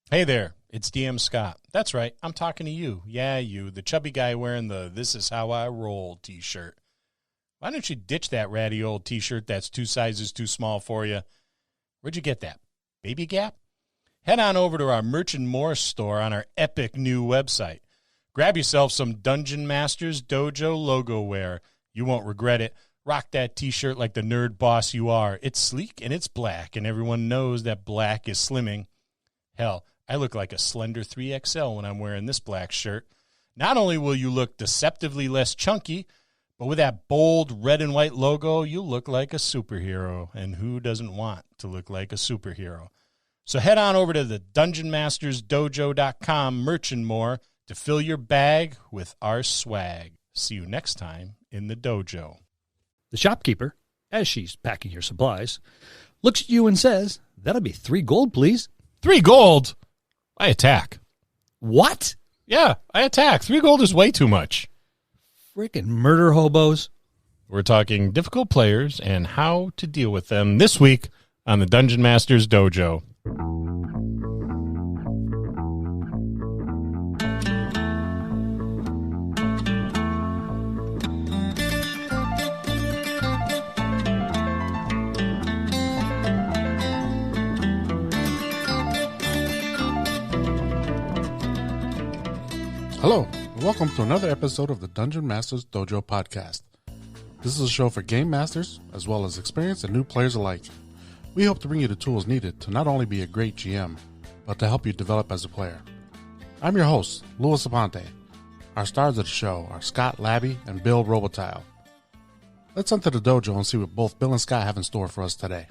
Hey there, it's DM Scott. That's right, I'm talking to you. Yeah, you, the chubby guy wearing the This Is How I Roll t-shirt. Why don't you ditch that ratty old t-shirt that's 2 sizes too small for you? Where'd you get that? Baby Gap? Head on over to our Merchant Morris store on our epic new website. Grab yourself some Dungeon Masters Dojo logo wear. You won't regret it. Rock that t-shirt like the nerd boss you are. It's sleek and it's black, and everyone knows that black is slimming. Hell, I look like a slender 3XL when I'm wearing this black shirt. Not only will you look deceptively less chunky, but with that bold red and white logo, you look like a superhero. And who doesn't want to look like a superhero? So head on over to the DungeonMastersDojo.com merch and more to fill your bag with our swag. See you next time in the dojo. The shopkeeper, as she's packing her supplies, looks at you and says, "That'll be 3 gold, please." 3 gold? I attack. What? Yeah, I attack. 3 gold is way too much. Frickin' murder hobos. We're talking difficult players and how to deal with them this week on the Dungeon Masters Dojo. Hello, and welcome to another episode of the Dungeon Masters Dojo podcast. This is a show for game masters, as well as experienced and new players alike. We hope to bring you the tools needed to not only be a great GM, but to help you develop as a player. I'm your host, Louis Aponte. Our stars of the show are Scott Labby and Bill Robotile. Let's enter the dojo and see what both Bill and Scott have in store for us today.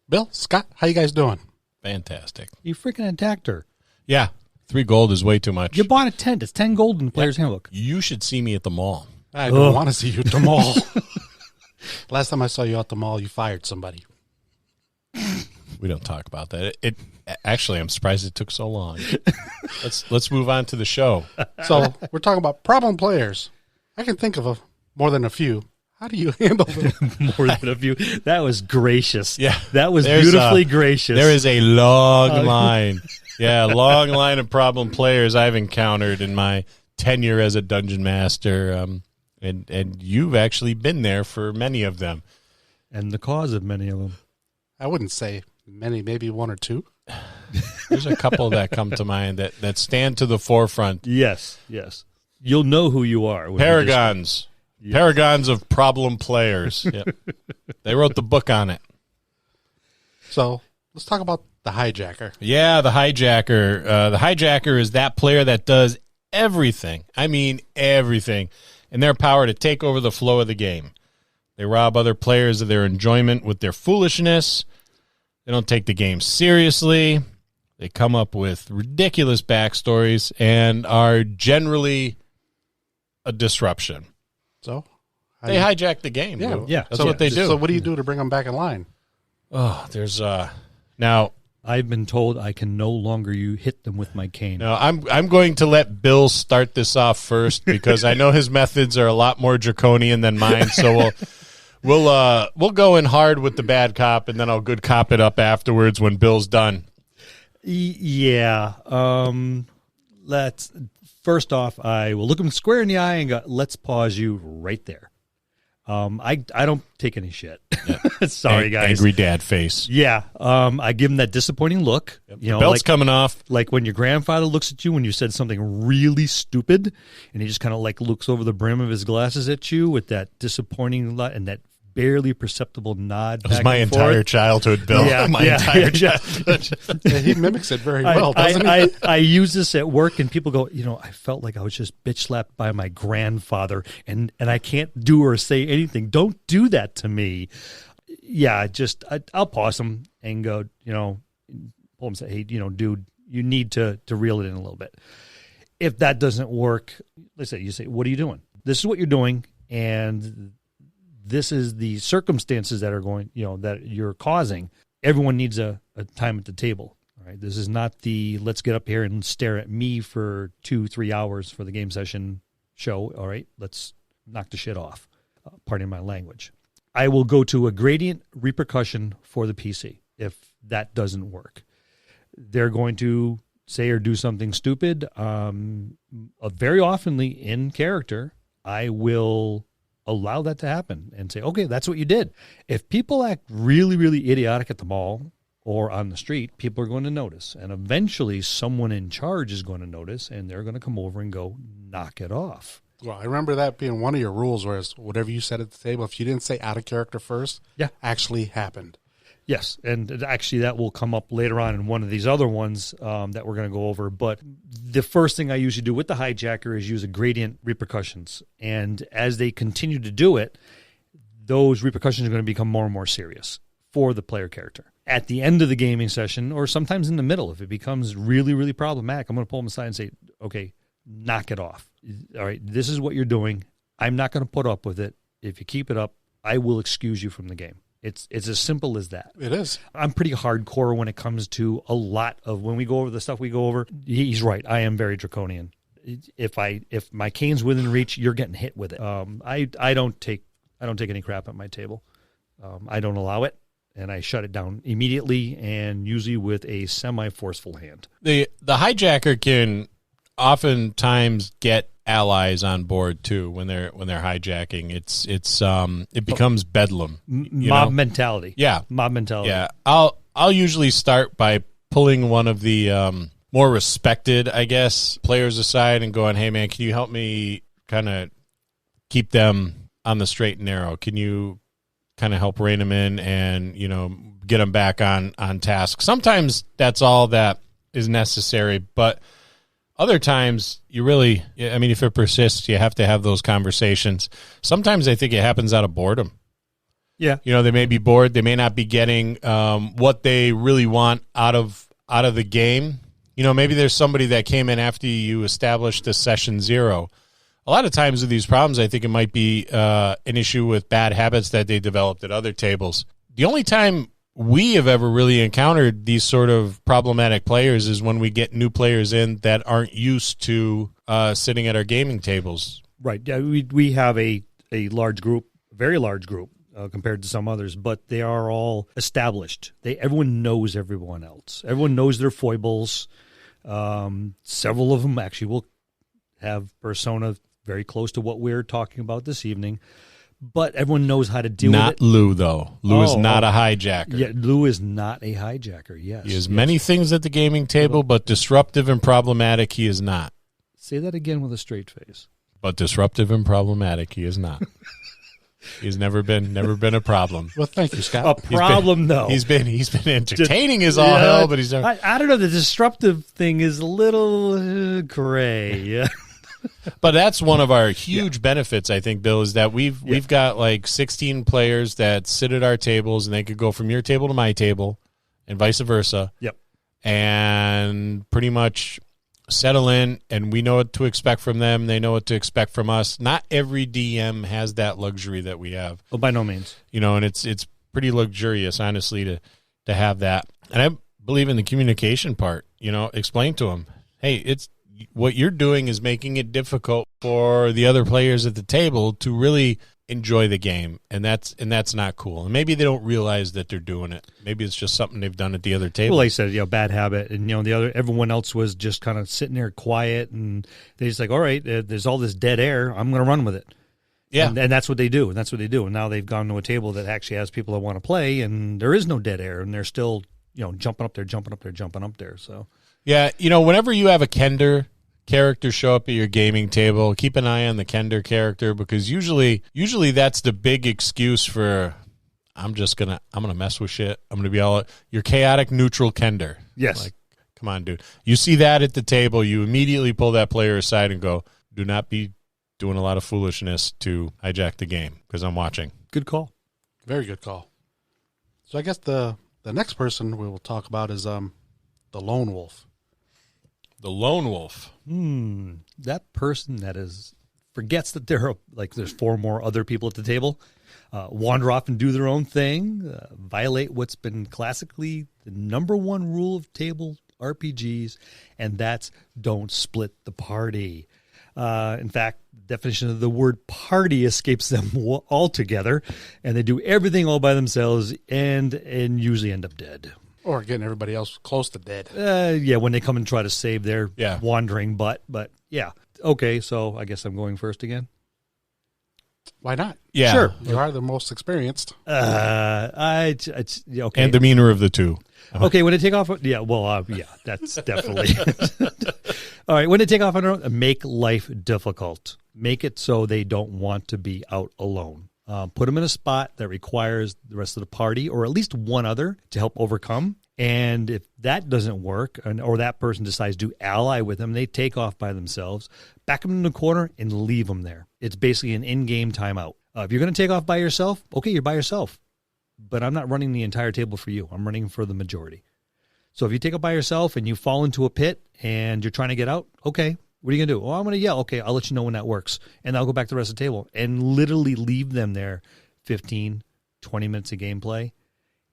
Bill, Scott, how you guys doing? Fantastic. You freaking attacked her. Yeah, 3 gold is way too much. You bought a tent. It's 10 gold in the player's handbook. You should see me at the mall. I don't want to see you at the mall. Last time I saw you at the mall, you fired somebody. We don't talk about that. Actually, I'm surprised it took so long. Let's move on to the show. So we're talking about problem players. I can think of more than a few. How do you handle them? More than a few. That was gracious. Yeah. That was There's beautifully gracious. There is a long line. Yeah, long line of problem players I've encountered in my tenure as a dungeon master. And you've actually been there for many of them. And the cause of many of them. I wouldn't say many, maybe 1 or 2. There's a couple that come to mind that stand to the forefront. Yes, yes. You'll know who you are. when you Paragons. Yes. Paragons of problem players. Yep. They wrote the book on it. So let's talk about the hijacker. Yeah, the hijacker. The hijacker is that player that does everything. I mean, everything in their power to take over the flow of the game. They rob other players of their enjoyment with their foolishness. They don't take the game seriously. They come up with ridiculous backstories and are generally a disruption. So They hijack the game. Yeah, dude. yeah. That's what they do. So what do you do to bring them back in line? Oh, there's now. I've been told I can no longer hit them with my cane. No, I'm going to let Bill start this off first because I know his methods are a lot more draconian than mine. So we'll go in hard with the bad cop, and then I'll good cop it up afterwards when Bill's done. Yeah. First off, I will look him square in the eye and go, "Let's pause you right there." I don't take any shit. Yeah. Sorry, guys. Angry dad face. Yeah. I give him that disappointing look. Yep. You know, Belt's like, coming off. like when your grandfather looks at you when you said something really stupid, and he just kind of like looks over the brim of his glasses at you with that disappointing and that barely perceptible nod. It was back my and entire forth. childhood, Bill. Yeah, my entire childhood. Yeah, he mimics it very well, doesn't he? I use this at work, and people go, I felt like I was just bitch slapped by my grandfather, and I can't do or say anything. Don't do that to me. Yeah, I'll pause him and go, pull him and say, hey, dude, you need to reel it in a little bit. If that doesn't work, let's say you say, what are you doing? This is what you're doing, and this is the circumstances that are going, that you're causing. Everyone needs a time at the table. All right. This is not the let's get up here and stare at me for 2-3 hours for the game session show. All right. Let's knock the shit off. Pardon my language. I will go to a gradient repercussion for the PC if that doesn't work. they're going to say or do something stupid. Very oftenly in character, I will allow that to happen and say, okay, that's what you did. If people act really, really idiotic at the mall or on the street, people are going to notice. And eventually someone in charge is going to notice, and they're going to come over and go, knock it off. Well, I remember that being one of your rules, whereas whatever you said at the table, if you didn't say out of character first, actually happened. Yes, and actually that will come up later on in one of these other ones that we're going to go over. But the first thing I usually do with the hijacker is use a gradient repercussions. And as they continue to do it, those repercussions are going to become more and more serious for the player character. At the end of the gaming session, or sometimes in the middle, if it becomes really, really problematic, I'm going to pull them aside and say, okay, knock it off. All right, this is what you're doing. I'm not going to put up with it. If you keep it up, I will excuse you from the game. It's as simple as that. It is. I'm pretty hardcore when it comes to a lot of when we go over the stuff we go over. He's right. I am very draconian. If my cane's within reach, you're getting hit with it. I don't take any crap at my table. I don't allow it, and I shut it down immediately, and usually with a semi-forceful hand. The hijacker can oftentimes get allies on board too when they're hijacking. It becomes bedlam. Mob mentality. Yeah. Mob mentality. Yeah. I'll usually start by pulling one of the more respected, I guess, players aside and going, "Hey man, can you help me kind of keep them on the straight and narrow? Can you kind of help rein them in and, get them back on task?" Sometimes that's all that is necessary, but other times, if it persists, you have to have those conversations. Sometimes I think it happens out of boredom. Yeah. They may be bored. They may not be getting what they really want out of the game. Maybe there's somebody that came in after you established a session 0. A lot of times with these problems, I think it might be an issue with bad habits that they developed at other tables. The only time we have ever really encountered these sort of problematic players is when we get new players in that aren't used to sitting at our gaming tables. Right. Yeah, we have a large group, very large group compared to some others, but they are all established. Everyone knows everyone else. Everyone knows their foibles. Several of them actually will have persona very close to what we're talking about this evening. But everyone knows how to deal with it. Not Lou, though. Lou is not a hijacker. Yeah, Lou is not a hijacker, yes. He has many things at the gaming table, but disruptive and problematic, he is not. Say that again with a straight face. But disruptive and problematic, he is not. He's never been a problem. Well, thank you, Scott. A problem, though. He's been entertaining as all hell, but he's never. I don't know. The disruptive thing is a little gray. Yeah. But that's one of our huge benefits, I think, Bill, is that we've got like 16 players that sit at our tables, and they could go from your table to my table and vice versa. Yep. And pretty much settle in, and we know what to expect from them. They know what to expect from us. Not every DM has that luxury that we have. Oh, by no means. And it's pretty luxurious, honestly, to have that. And I believe in the communication part. Explain to them, hey, it's what you're doing is making it difficult for the other players at the table to really enjoy the game, and that's not cool. And maybe they don't realize that they're doing it. Maybe it's just something they've done at the other table. Well, like I said, bad habit, and everyone else was just kind of sitting there quiet, and they're just like, all right, there's all this dead air. I'm going to run with it. Yeah, and that's what they do, And now they've gone to a table that actually has people that want to play, and there is no dead air, and they're still jumping up there. So. Yeah, whenever you have a Kender character show up at your gaming table, keep an eye on the Kender character, because usually that's the big excuse for I'm gonna mess with shit. I'm gonna be all your chaotic neutral Kender. Yes. Like, come on, dude. You see that at the table, you immediately pull that player aside and go, do not be doing a lot of foolishness to hijack the game, because I'm watching. Good call. Very good call. So I guess the next person we will talk about is the Lone Wolf. The Lone Wolf. That person that forgets that there's 4 more other people at the table, wander off and do their own thing, violate what's been classically the number 1 rule of table RPGs, and that's don't split the party. In fact, the definition of the word party escapes them altogether, and they do everything all by themselves and usually end up dead. Or getting everybody else close to dead. Yeah, when they come and try to save their Yeah. wandering butt. But yeah. Okay, so I guess I'm going first again. Why not? Yeah. Sure. You are the most experienced. Okay. And demeanor of the two. Okay, when they take off, that's definitely. All right, when they take off on their own, make life difficult. Make it so they don't want to be out alone. Put them in a spot that requires the rest of the party, or at least one other, to help overcome. And if that doesn't work, or that person decides to ally with them, they take off by themselves, back them in the corner, and leave them there. It's basically an in-game timeout. If you're going to take off by yourself, okay, you're by yourself. But I'm not running the entire table for you. I'm running for the majority. So if you take it by yourself and you fall into a pit and you're trying to get out, okay, what are you going to do? Oh, I'm going to yell. Okay, I'll let you know when that works. And I'll go back to the rest of the table and literally leave them there 15, 20 minutes of gameplay.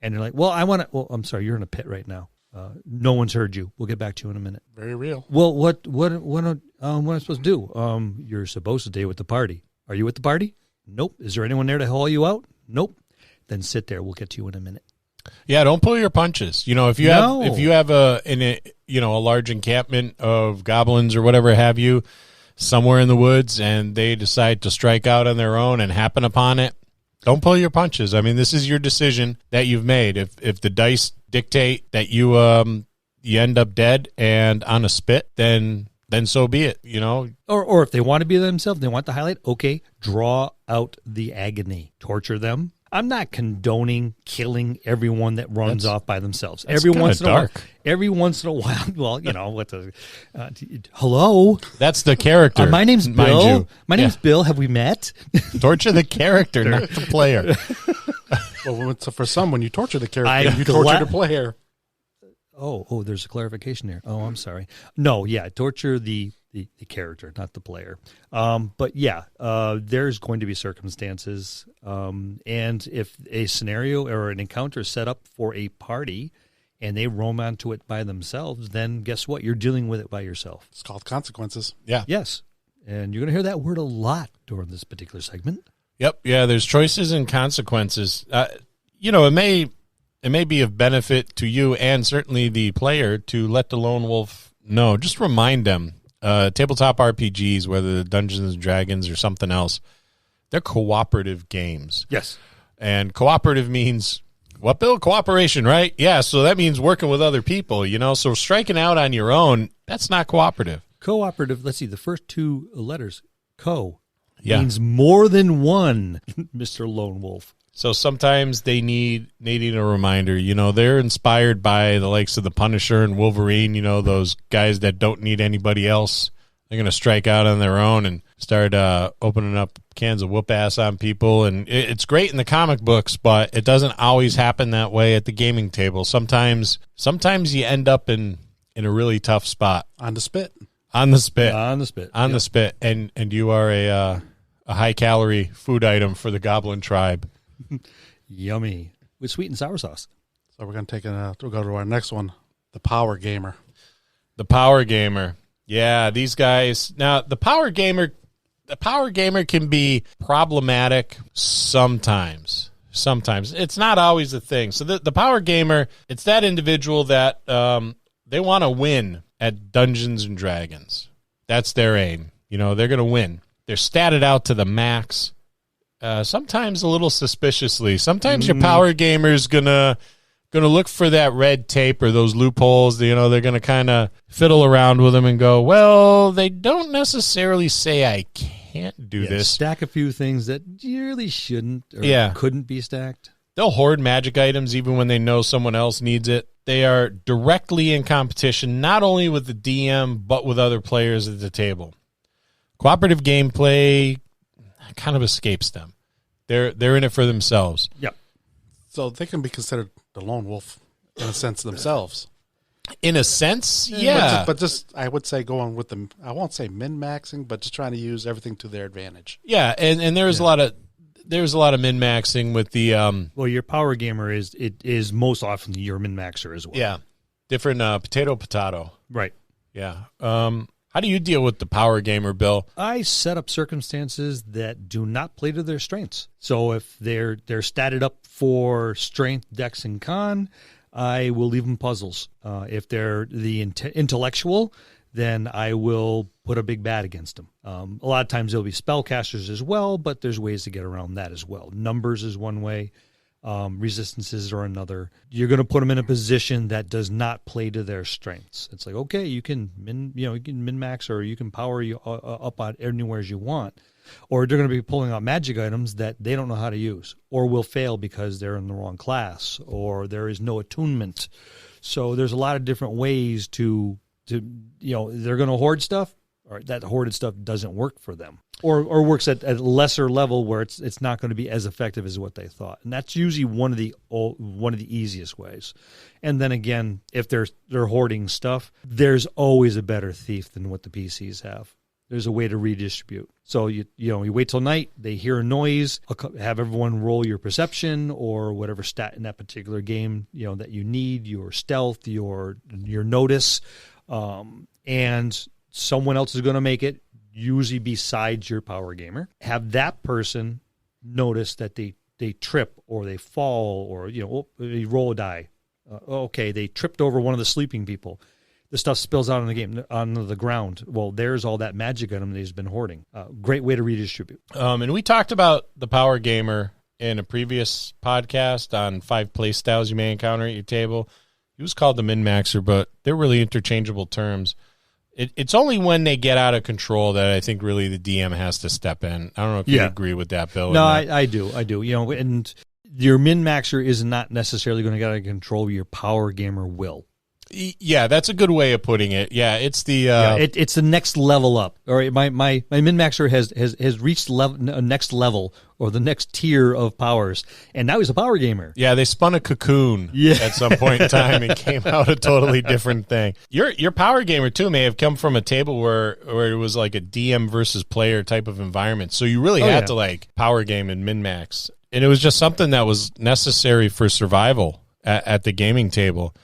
And they're like, well, I'm sorry, you're in a pit right now. No one's heard you. We'll get back to you in a minute. Very real. Well, what am I supposed to do? You're supposed to stay with the party. Are you with the party? Nope. Is there anyone there to haul you out? Nope. Then sit there. We'll get to you in a minute. Yeah, don't pull your punches. You know, if you have a large encampment of goblins or whatever have you somewhere in the woods, and they decide to strike out on their own and happen upon it, don't pull your punches. I mean, this is your decision that you've made. If the dice dictate that you end up dead and on a spit, then so be it. You know, or if they want to be themselves, they want the highlight. Okay, draw out the agony, torture them. I'm not condoning killing everyone that runs off by themselves. Every once in a while, well, you know what the hello. That's the character. My name's Bill. My name's Yeah. Bill. Have we met? Torture the character, not the player. Well, so for some, when you torture the character, I'm you torture the player. Oh, there's a clarification there. Oh, I'm sorry. No, yeah, torture the character, not the player. But yeah, there's going to be circumstances. And if a scenario or an encounter is set up for a party and they roam onto it by themselves, then guess what? You're dealing with it by yourself. It's called consequences. Yeah. Yes. And you're going to hear that word a lot during this particular segment. Yep. Yeah. There's choices and consequences. It may be of benefit to you and certainly the player to let the lone wolf know. Just remind them. Tabletop RPGs, whether the Dungeons and Dragons or something else, they're cooperative games. Yes. And cooperative means what, Bill? Cooperation, right? Yeah. So that means working with other people. You know, so striking out on your own, that's not cooperative. Cooperative. Let's see. The first two letters, means more than one, Mr. Lone Wolf. So sometimes they needing a reminder. You know, they're inspired by the likes of the Punisher and Wolverine, you know, those guys that don't need anybody else. They're going to strike out on their own and start opening up cans of whoop ass on people. And it's great in the comic books, but it doesn't always happen that way at the gaming table. Sometimes you end up in a really tough spot. On the spit. On the spit. The spit. And you are a high-calorie food item for the goblin tribe. Yummy. With sweet and sour sauce. So we're going to we'll go to our next one, the Power Gamer. The Power Gamer. Yeah, these guys. Now, the Power Gamer can be problematic sometimes. Sometimes. It's not always a thing. So the Power Gamer, it's that individual that they want to win at Dungeons and Dragons. That's their aim. You know, they're going to win. They're statted out to the max. Sometimes a little suspiciously. Sometimes your power gamer's gonna look for that red tape or those loopholes. You know, they're gonna kind of fiddle around with them and go, well, they don't necessarily say I can't do this. Stack a few things that you really shouldn't or couldn't be stacked. They'll hoard magic items even when they know someone else needs it. They are directly in competition, not only with the DM, but with other players at the table. Cooperative gameplay kind of escapes them. They're in it for themselves. Yep. So they can be considered the lone wolf in a sense themselves. In a sense, yeah. But just I would say going with them. I won't say min-maxing, but just trying to use everything to their advantage. Yeah, and there's a lot of min-maxing with the well, your power gamer is most often your min-maxer as well. Yeah. Different potato. Right. Yeah. How do you deal with the power gamer, Bill? I set up circumstances that do not play to their strengths. So if they're statted up for strength, dex, and con, I will leave them puzzles. If they're the intellectual, then I will put a big bat against them. A lot of times there'll be spellcasters as well, but there's ways to get around that as well. Numbers is one way. Resistances are another. You're going to put them in a position that does not play to their strengths. It's like, okay, you can min max, or you can power you up on anywhere as you want, or they're going to be pulling out magic items that they don't know how to use, or will fail because they're in the wrong class, or there is no attunement. So there's a lot of different ways to they're going to hoard stuff, or that hoarded stuff doesn't work for them, or works at a lesser level where it's not going to be as effective as what they thought. And that's usually one of the easiest ways. And then again, if they're hoarding stuff, there's always a better thief than what the PCs have. There's a way to redistribute. So you wait till night, they hear a noise, have everyone roll your perception or whatever stat in that particular game that you need, your stealth, your notice, and someone else is going to make it, usually besides your power gamer. Have that person notice that they trip or they fall, or they roll a die. Okay, they tripped over one of the sleeping people. The stuff spills out on the game, on the ground. Well, there's all that magic item that he's been hoarding. Great way to redistribute. And we talked about the power gamer in a previous podcast on 5 play styles you may encounter at your table. He was called the min-maxer, but they're really interchangeable terms. It's only when they get out of control that I think really the DM has to step in. I don't know if you agree with that, Bill. No, I do. And your min-maxer is not necessarily going to get out of control. Your power gamer will. Yeah, that's a good way of putting it. Yeah, it's the it's the next level up. All right, my min-maxer has reached next level, or the next tier of powers, and now he's a power gamer. Yeah, they spun a cocoon at some point in time and came out a totally different thing. Your power gamer too may have come from a table where it was like a DM versus player type of environment. So you really had to like power game and min-max, and it was just something that was necessary for survival at the gaming table.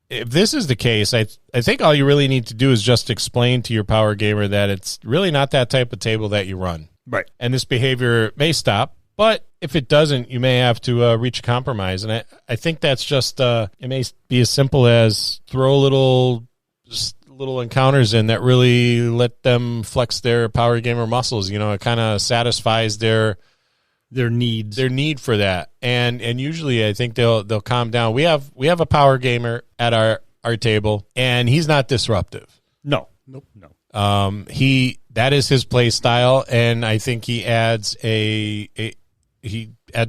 If this is the case, I think all you really need to do is just explain to your power gamer that it's really not that type of table that you run. Right. And this behavior may stop, but if it doesn't, you may have to reach a compromise. And I think that's just, it may be as simple as throw little encounters in that really let them flex their power gamer muscles. It kind of satisfies their need for that, and usually I think they'll calm down. We have a power gamer at our table, and he's not disruptive. No. That is his play style, and I think he adds a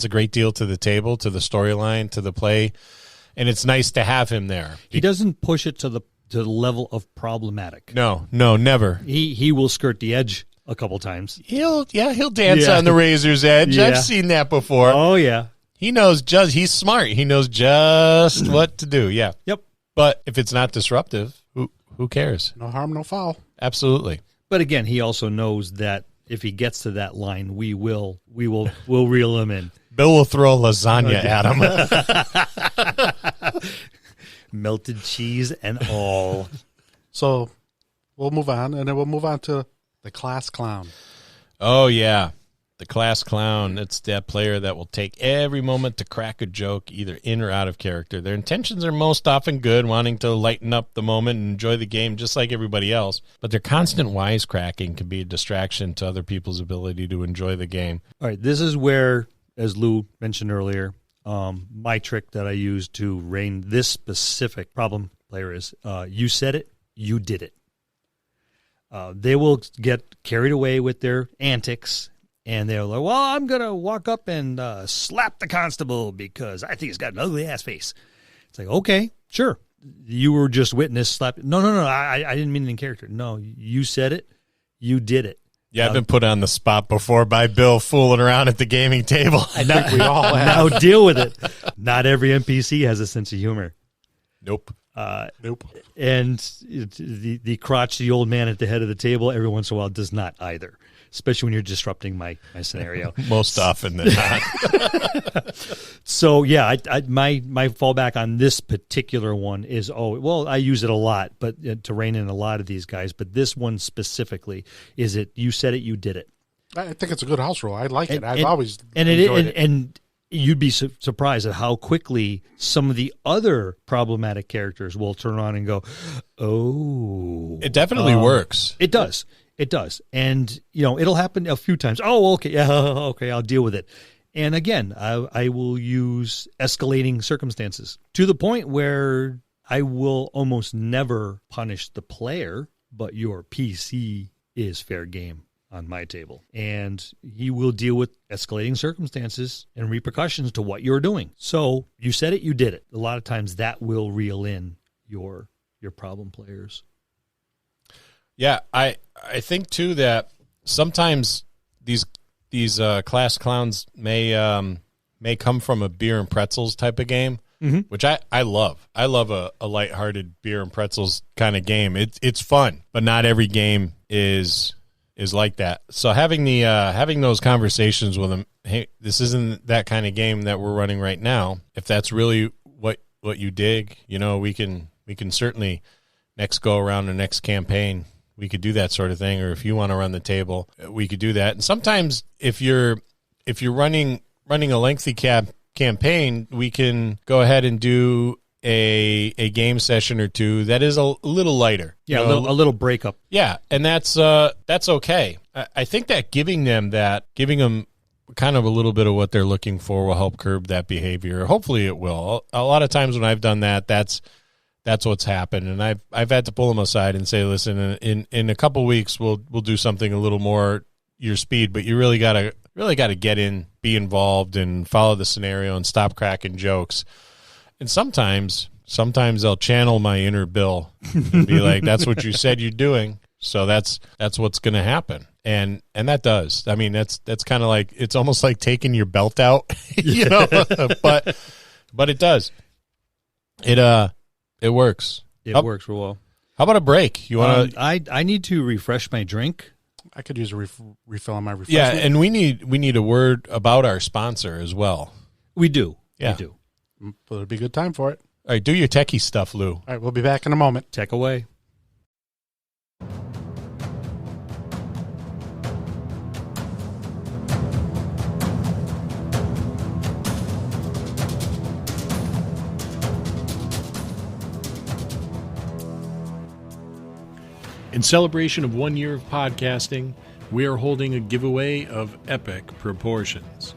great deal to the table, to the storyline, to the play, and it's nice to have him there. He doesn't push it to the level of problematic. No, never. He will skirt the edge a couple times. He'll dance on the razor's edge. Yeah. I've seen that before. Oh yeah. He's smart. He knows just what to do. Yeah. Yep. But if it's not disruptive, who cares? No harm, no foul. Absolutely. But again, he also knows that if he gets to that line, we'll reel him in. Bill will throw lasagna at him. Melted cheese and all. So we'll move on, and then we'll move on to the class clown. Oh, yeah. The class clown. It's that player that will take every moment to crack a joke, either in or out of character. Their intentions are most often good, wanting to lighten up the moment and enjoy the game just like everybody else. But their constant wisecracking can be a distraction to other people's ability to enjoy the game. All right, this is where, as Lou mentioned earlier, my trick that I use to rein this specific problem player is you said it, you did it. They will get carried away with their antics, and they're like, well, I'm going to walk up and slap the constable because I think he's got an ugly ass face. It's like, okay, sure. You were just witness slap. No, I didn't mean it in character. No, you said it. You did it. Yeah, I've been put on the spot before by Bill fooling around at the gaming table. I think we all have. Now deal with it. Not every NPC has a sense of humor. Nope. Nope. And the crotchety old man at the head of the table every once in a while does not either, especially when you're disrupting my scenario. Most often than not. So, yeah, my fallback on this particular one is, I use it a lot, but to rein in a lot of these guys. But this one specifically you said it, you did it. I think it's a good house rule. I like it. I've always enjoyed it. And you'd be surprised at how quickly some of the other problematic characters will turn around and go, oh. It definitely works. It does. It does. And, it'll happen a few times. Oh, okay. Yeah, okay, I'll deal with it. And again, I will use escalating circumstances to the point where I will almost never punish the player, but your PC is fair game on my table. And he will deal with escalating circumstances and repercussions to what you're doing. So you said it, you did it. A lot of times that will reel in your problem players. Yeah, I think too that sometimes these class clowns may come from a beer and pretzels type of game, which I love. I love a lighthearted beer and pretzels kind of game. It's fun, but not every game is like that. So having those conversations with them, hey, this isn't that kind of game that we're running right now. If that's really what you dig, we can certainly next go around the next campaign. We could do that sort of thing, or if you want to run the table, we could do that. And sometimes if you're running a lengthy campaign, we can go ahead and do a game session or two that is a little lighter. Yeah, a little breakup. Yeah, and that's okay. I think that giving them kind of a little bit of what they're looking for will help curb that behavior. Hopefully it will. A lot of times when I've done that, that's what's happened, and I've had to pull them aside and say, listen, in a couple weeks we'll do something a little more your speed, but you really gotta get in, be involved, and follow the scenario and stop cracking jokes. And sometimes they'll channel my inner Bill and be like, "That's what you said you're doing, so that's what's going to happen." And that does. I mean, that's kind of like, it's almost like taking your belt out, but it does. It works. It works real well. How about a break? You want to? I need to refresh my drink. I could use a refill on my refreshment. Yeah, and we need a word about our sponsor as well. We do. Yeah. We do. But it'll be a good time for it. All right, do your techie stuff, Lou. All right, we'll be back in a moment. Tech away. In celebration of 1 year of podcasting, we are holding a giveaway of epic proportions.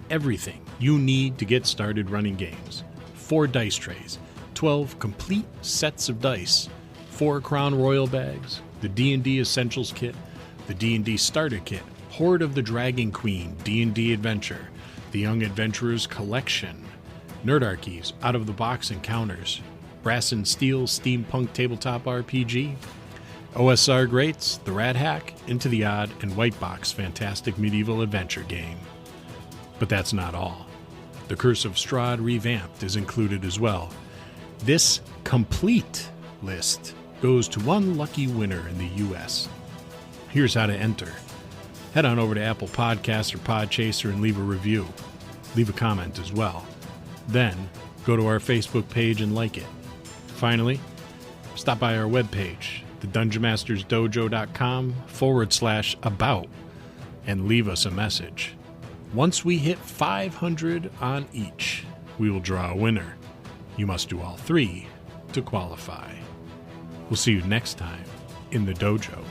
Everything you need to get started running games. 4 dice trays, 12 complete sets of dice, 4 Crown Royal bags, the D&D Essentials Kit, the D&D Starter Kit, Horde of the Dragon Queen D&D Adventure, the Young Adventurers Collection, Nerdarchy's Out-of-the-Box Encounters, Brass and Steel Steampunk Tabletop RPG, OSR Greats, The Rat Hack, Into the Odd, and White Box Fantastic Medieval Adventure Game. But that's not all. The Curse of Strahd Revamped is included as well. This complete list goes to one lucky winner in the U.S. Here's how to enter. Head on over to Apple Podcasts or Podchaser and leave a review. Leave a comment as well. Then, go to our Facebook page and like it. Finally, stop by our webpage, thedungeonmastersdojo.com/about, and leave us a message. Once we hit 500 on each, we will draw a winner. You must do all 3 to qualify. We'll see you next time in the dojo.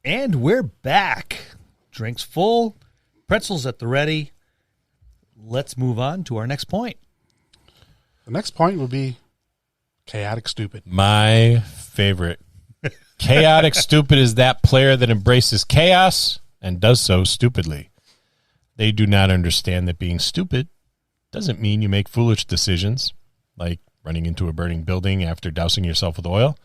And we're back. Drinks full, pretzels at the ready. Let's move on to our next point. The next point will be chaotic stupid. My favorite. Chaotic stupid is that player that embraces chaos and does so stupidly. They do not understand that being stupid doesn't mean you make foolish decisions, like running into a burning building after dousing yourself with oil.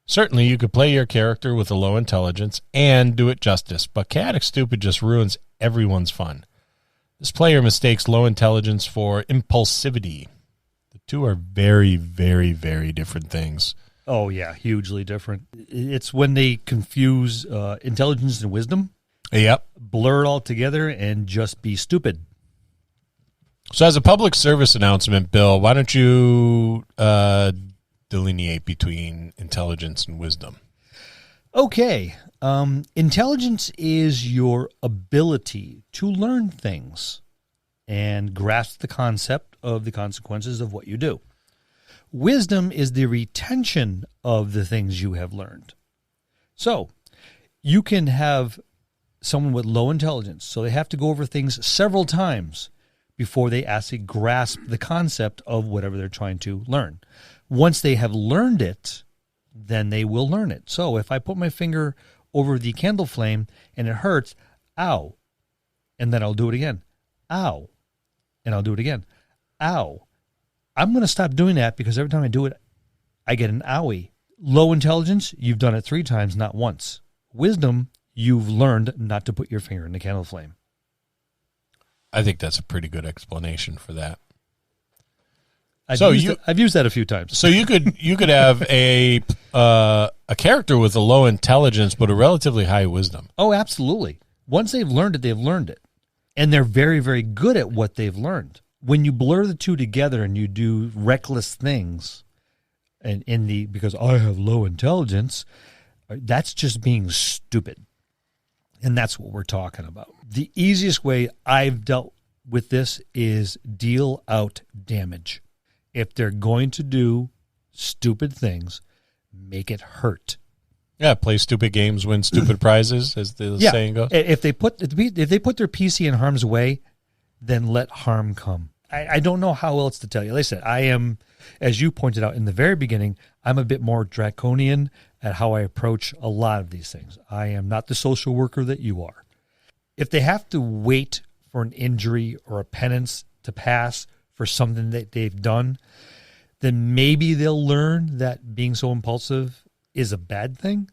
Certainly, you could play your character with a low intelligence and do it justice, but chaotic stupid just ruins everyone's fun. This player mistakes low intelligence for impulsivity. The Two are very, very, very different things. Oh, yeah, hugely different. It's when they confuse intelligence and wisdom, Yep. blur it all together, and just be stupid. So as a public service announcement, Bill, why don't you delineate between intelligence and wisdom? Okay. Intelligence is your ability to learn things and grasp the concept of the consequences of what you do. Wisdom is the retention of the things you have learned. So you can have someone with low intelligence, so they have to go over things several times before they actually grasp the concept of whatever they're trying to learn. Once they have learned it, then they will learn it. So if I put my finger over the candle flame and it hurts, ow, and then I'll do it again, ow, and I'll do it again, ow. I'm going to stop doing that because every time I do it, I get an owie. Low intelligence, you've done it 3 times, not once. Wisdom, you've learned not to put your finger in the candle flame. I think that's a pretty good explanation for that. I've used that a few times. So you could have a character with a low intelligence but a relatively high wisdom. Oh, absolutely. Once they've learned it, they've learned it. And they're very, very good at what they've learned. When you blur the two together and you do reckless things, and because I have low intelligence, that's just being stupid. And that's what we're talking about. The easiest way I've dealt with this is deal out damage. If they're going to do stupid things, make it hurt. Yeah, play stupid games, win stupid prizes, as the saying goes. If they put their PC in harm's way, then let harm come. I don't know how else to tell you. Like I said, I am, as you pointed out in the very beginning, I'm a bit more draconian at how I approach a lot of these things. I am not the social worker that you are. If they have to wait for an injury or a penance to pass for something that they've done, then maybe they'll learn that being so impulsive is a bad thing.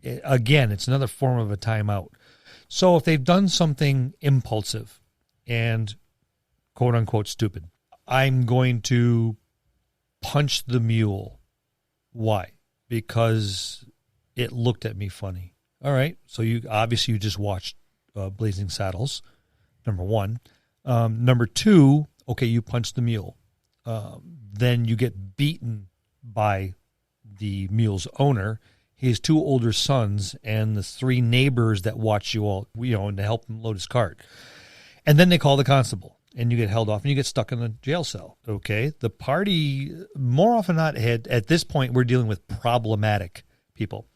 Again, it's another form of a timeout. So if they've done something impulsive and quote unquote stupid, I'm going to punch the mule. Why? Because it looked at me funny. All right. So you just watched Blazing Saddles, number 1. Number 2, okay, you punch the mule. Then you get beaten by the mule's owner, his 2 older sons, and the 3 neighbors that watch you all, and to help him load his cart. And then they call the constable, and you get held off, and you get stuck in a jail cell. Okay, the party, more often than not, at this point, we're dealing with problematic people.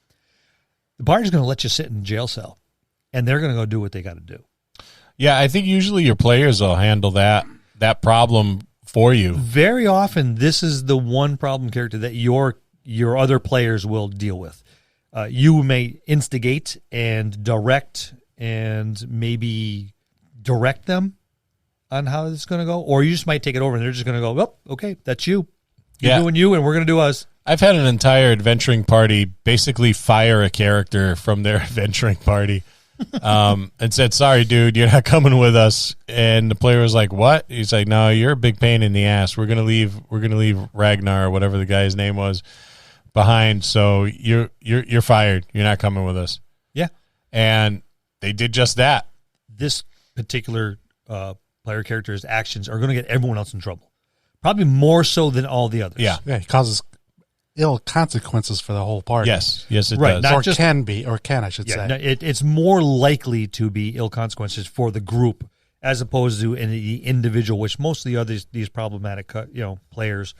The party's going to let you sit in a jail cell, and they're going to go do what they got to do. Yeah, I think usually your players will handle that problem for you. Very often, this is the one problem character that your other players will deal with. You may instigate and direct and maybe direct them on how this is going to go, or you just might take it over and they're just going to go, oh, okay, that's you. You're doing you, and we're going to do us. I've had an entire adventuring party basically fire a character from their adventuring party and said, sorry, dude, you're not coming with us. And the player was like, what? He's like, no, you're a big pain in the ass. We're going to leave Ragnar, or whatever the guy's name was, behind. So you're fired. You're not coming with us. Yeah. And they did just that. This particular player character's actions are going to get everyone else in trouble. Probably more so than all the others. Yeah. Yeah, he causes ill consequences for the whole party. Yes, it Right, does. I should say. No, it's more likely to be ill consequences for the group as opposed to the individual, which most of the others, these problematic players,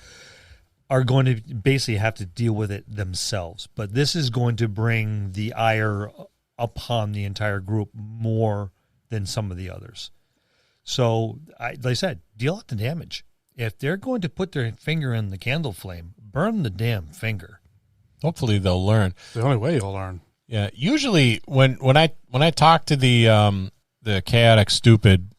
are going to basically have to deal with it themselves. But this is going to bring the ire upon the entire group more than some of the others. So, like I said, deal out the damage. If they're going to put their finger in the candle flame, burn the damn finger. Hopefully they'll learn. The only way you'll learn. Yeah. Usually when I talk to the chaotic stupid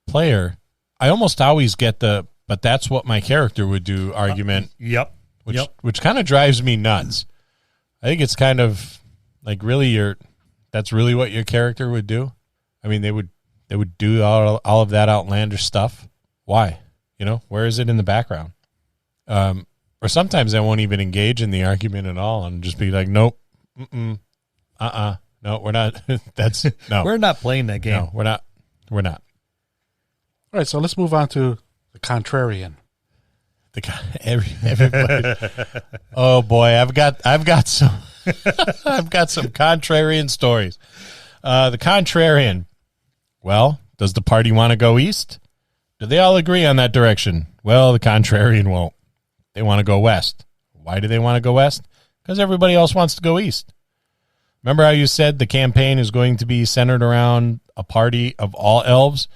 player, I almost always get but that's what my character would do argument. Yep. Which kind of drives me nuts. I think it's kind of like, really, that's really what your character would do. I mean, they would do all of that outlandish stuff. Why? Where is it in the background? Or sometimes I won't even engage in the argument at all and just be like, nope, no, we're not. No, We're not playing that game. no, we're not. We're not. All right, so let's move on to the contrarian. Everybody. Oh boy, I've got some I've got some contrarian stories. The contrarian. Well, does the party want to go east? Do they all agree on that direction? Well, the contrarian won't. They want to go west. Why do they want to go west? Because everybody else wants to go east. Remember how you said the campaign is going to be centered around a party of all elves?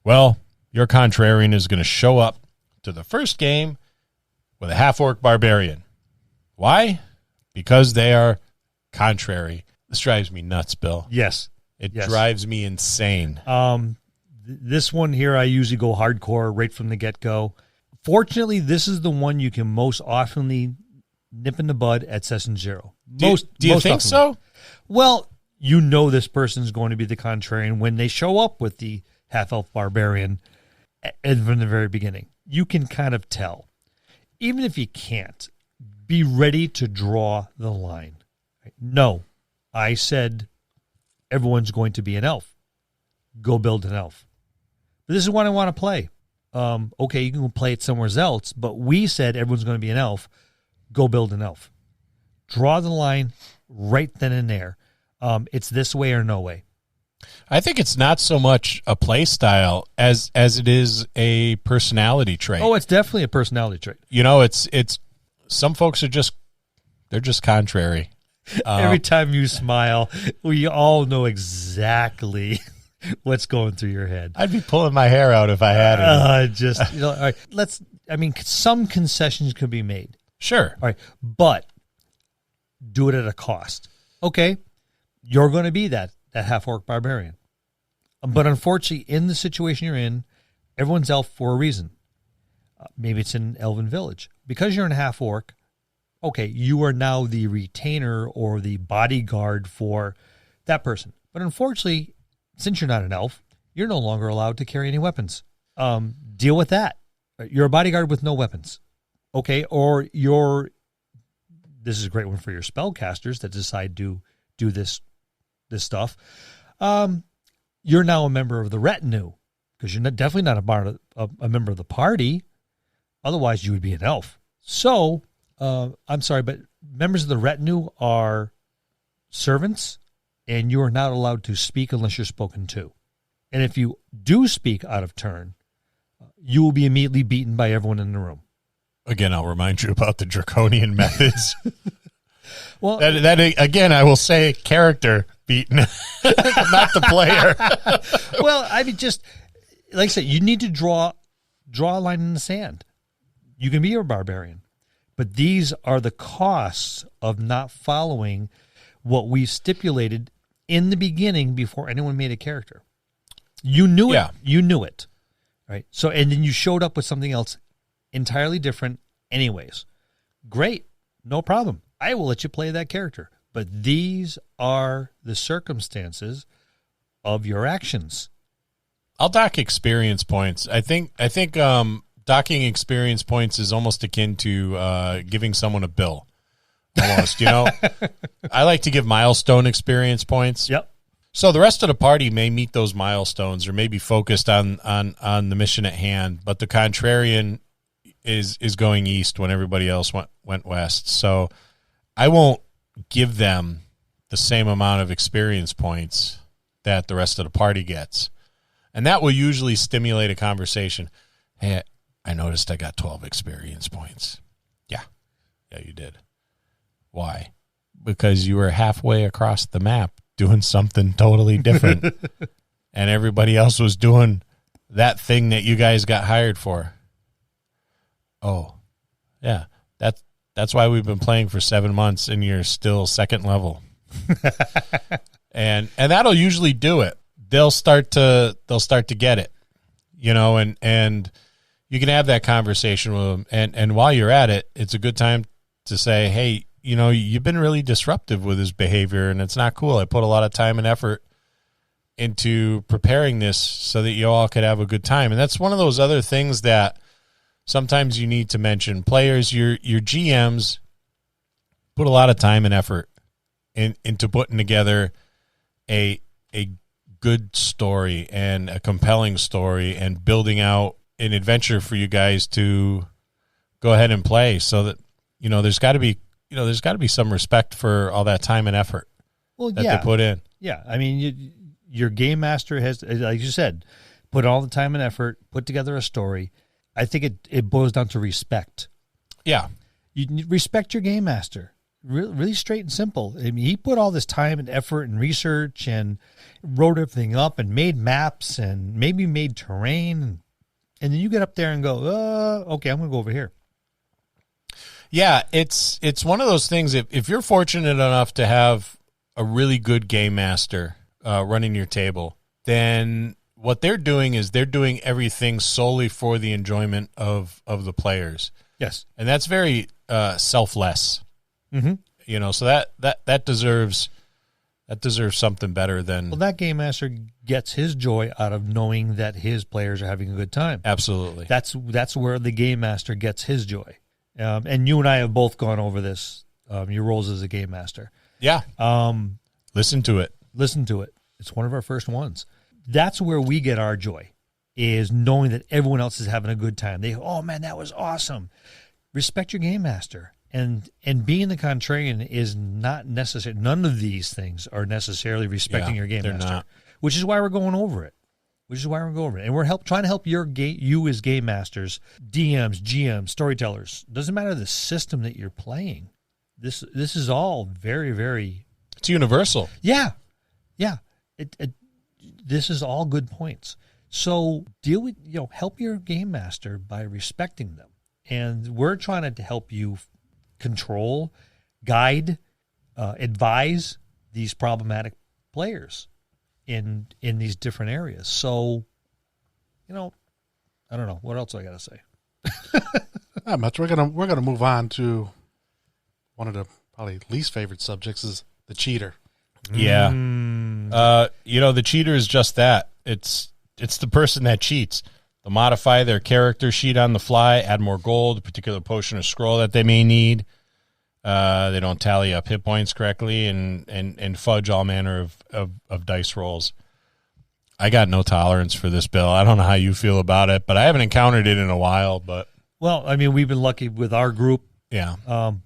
Well, your contrarian is going to show up to the first game with a half-orc barbarian. Why? Because they are contrary. This drives me nuts, Bill. Yes. It Yes. drives me insane. This one here, I usually go hardcore right from the get-go. Fortunately, this is the one you can most oftenly nip in the bud at session 0. Do you think often. so? Well, this person's going to be the contrarian when they show up with the half-elf barbarian and from the very beginning. You can kind of tell. Even if you can't, be ready to draw the line. No, I said everyone's going to be an elf. Go build an elf. But this is what I want to play. Okay, you can go play it somewhere else, but we said everyone's going to be an elf. Go build an elf. Draw the line right then and there. It's this way or no way. I think it's not so much a play style as it is a personality trait. Oh, it's definitely a personality trait. It's some folks they're just contrary. Every time you smile, we all know exactly what's going through your head. I'd be pulling my hair out if I had it. All right, some concessions could be made. Sure. All right, but do it at a cost. Okay, you're going to be that half-orc barbarian. But unfortunately, in the situation you're in, everyone's elf for a reason. Maybe it's in an elven village. Because you're in half-orc, okay, you are now the retainer or the bodyguard for that person. But unfortunately, since you're not an elf, you're no longer allowed to carry any weapons. Deal with that. You're a bodyguard with no weapons. Okay, or this is a great one for your spellcasters that decide to do this stuff. You're now a member of the retinue because you're definitely not a member of the party. Otherwise, you would be an elf. So, I'm sorry, but members of the retinue are servants, and you are not allowed to speak unless you're spoken to. And if you do speak out of turn, you will be immediately beaten by everyone in the room. Again, I'll remind you about the draconian methods. Well, that again, I will say character beaten, not the player. well, I mean, just like I said, you need to draw a line in the sand. You can be a barbarian, but these are the costs of not following what we stipulated in the beginning before anyone made a character. You knew it. Yeah. You knew it, right? So, and then you showed up with something else entirely different anyways. Great. No problem. I will let you play that character. But these are the circumstances of your actions. I'll dock experience points. I think docking experience points is almost akin to giving someone a bill. Almost, I like to give milestone experience points. Yep. So the rest of the party may meet those milestones or may be focused on the mission at hand, but the contrarian is going east when everybody else went west. So I won't give them the same amount of experience points that the rest of the party gets. And that will usually stimulate a conversation. Hey, I noticed I got 12 experience points. Yeah, you did. Why? Because you were halfway across the map doing something totally different. And everybody else was doing that thing that you guys got hired for. Oh, yeah, that's why we've been playing for 7 months and you're still second level. and that'll usually do it. They'll start to get it, and you can have that conversation with them. And while you're at it, it's a good time to say, hey, you've been really disruptive with his behavior and it's not cool. I put a lot of time and effort into preparing this so that you all could have a good time. And that's one of those other things that sometimes you need to mention players. Your GMs put a lot of time and effort into putting together a good story and a compelling story and building out an adventure for you guys to go ahead and play. So that there's got to be some respect for all that time and effort that they put in. Yeah, I mean, your game master has, like you said, put all the time and effort, put together a story. I think it boils down to respect. Yeah, you respect your game master. Really straight and simple. I mean, he put all this time and effort and research and wrote everything up and made maps and maybe made terrain. And then you get up there and go, okay, I'm going to go over here. Yeah, it's one of those things. If you're fortunate enough to have a really good game master running your table, then what they're doing is they're doing everything solely for the enjoyment of the players. Yes. And that's very selfless. Mm-hmm. So that deserves something better than. Well, that game master gets his joy out of knowing that his players are having a good time. Absolutely. That's where the game master gets his joy. And you and I have both gone over this. Your roles as a game master. Yeah. Listen to it. Listen to it. It's one of our first ones. That's where we get our joy, is knowing that everyone else is having a good time. Oh man, that was awesome. Respect your game master. And being the contrarian is not necessary. None of these things are necessarily respecting your game master, not. Which is why we're going over it. And we're trying to help you as game masters, DMs, GMs, storytellers. Doesn't matter the system that you're playing. This is all very, very. It's universal. Yeah. This is all good points. So deal with help your game master by respecting them, and we're trying to help you control, guide, advise these problematic players in these different areas. So, I don't know what else I got to say. Not much. We're gonna move on to one of the probably least favorite subjects is the cheater. Yeah. The cheater is just that. It's the person that cheats. They'll modify their character sheet on the fly, add more gold, a particular potion or scroll that they may need. They don't tally up hit points correctly and fudge all manner of dice rolls. I got no tolerance for this, Bill. I don't know how you feel about it, but I haven't encountered it in a while. But well, I mean, we've been lucky with our group. Yeah.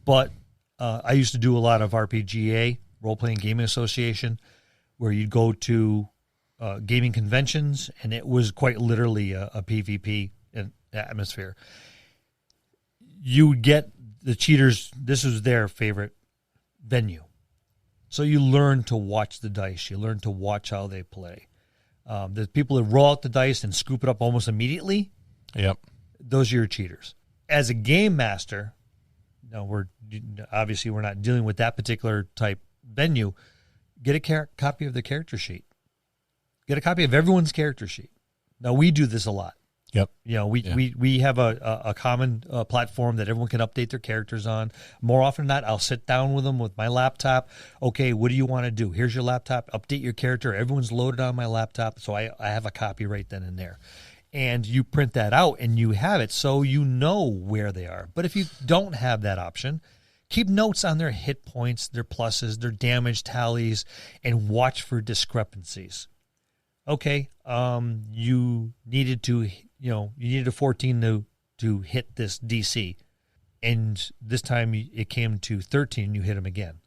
But I used to do a lot of RPGA, Role-Playing Gaming Association, where you'd go to gaming conventions, and it was quite literally a PvP atmosphere. You would get the cheaters, this was their favorite venue. So you learn to watch the dice. You learn to watch how they play. The people that roll out the dice and scoop it up almost immediately, yep, those are your cheaters. As a game master, we're not dealing with that particular type venue. Get a copy of the character sheet. Get a copy of everyone's character sheet. Now, we do this a lot. Yep. We have a common platform that everyone can update their characters on. More often than not, I'll sit down with them with my laptop. Okay, what do you want to do? Here's your laptop. Update your character. Everyone's loaded on my laptop, so I have a copy right then and there. And you print that out, and you have it so you know where they are. But if you don't have that option, keep notes on their hit points, their pluses, their damage tallies, and watch for discrepancies. Okay, you needed a 14 to hit this DC, and this time it came to 13. You hit him again.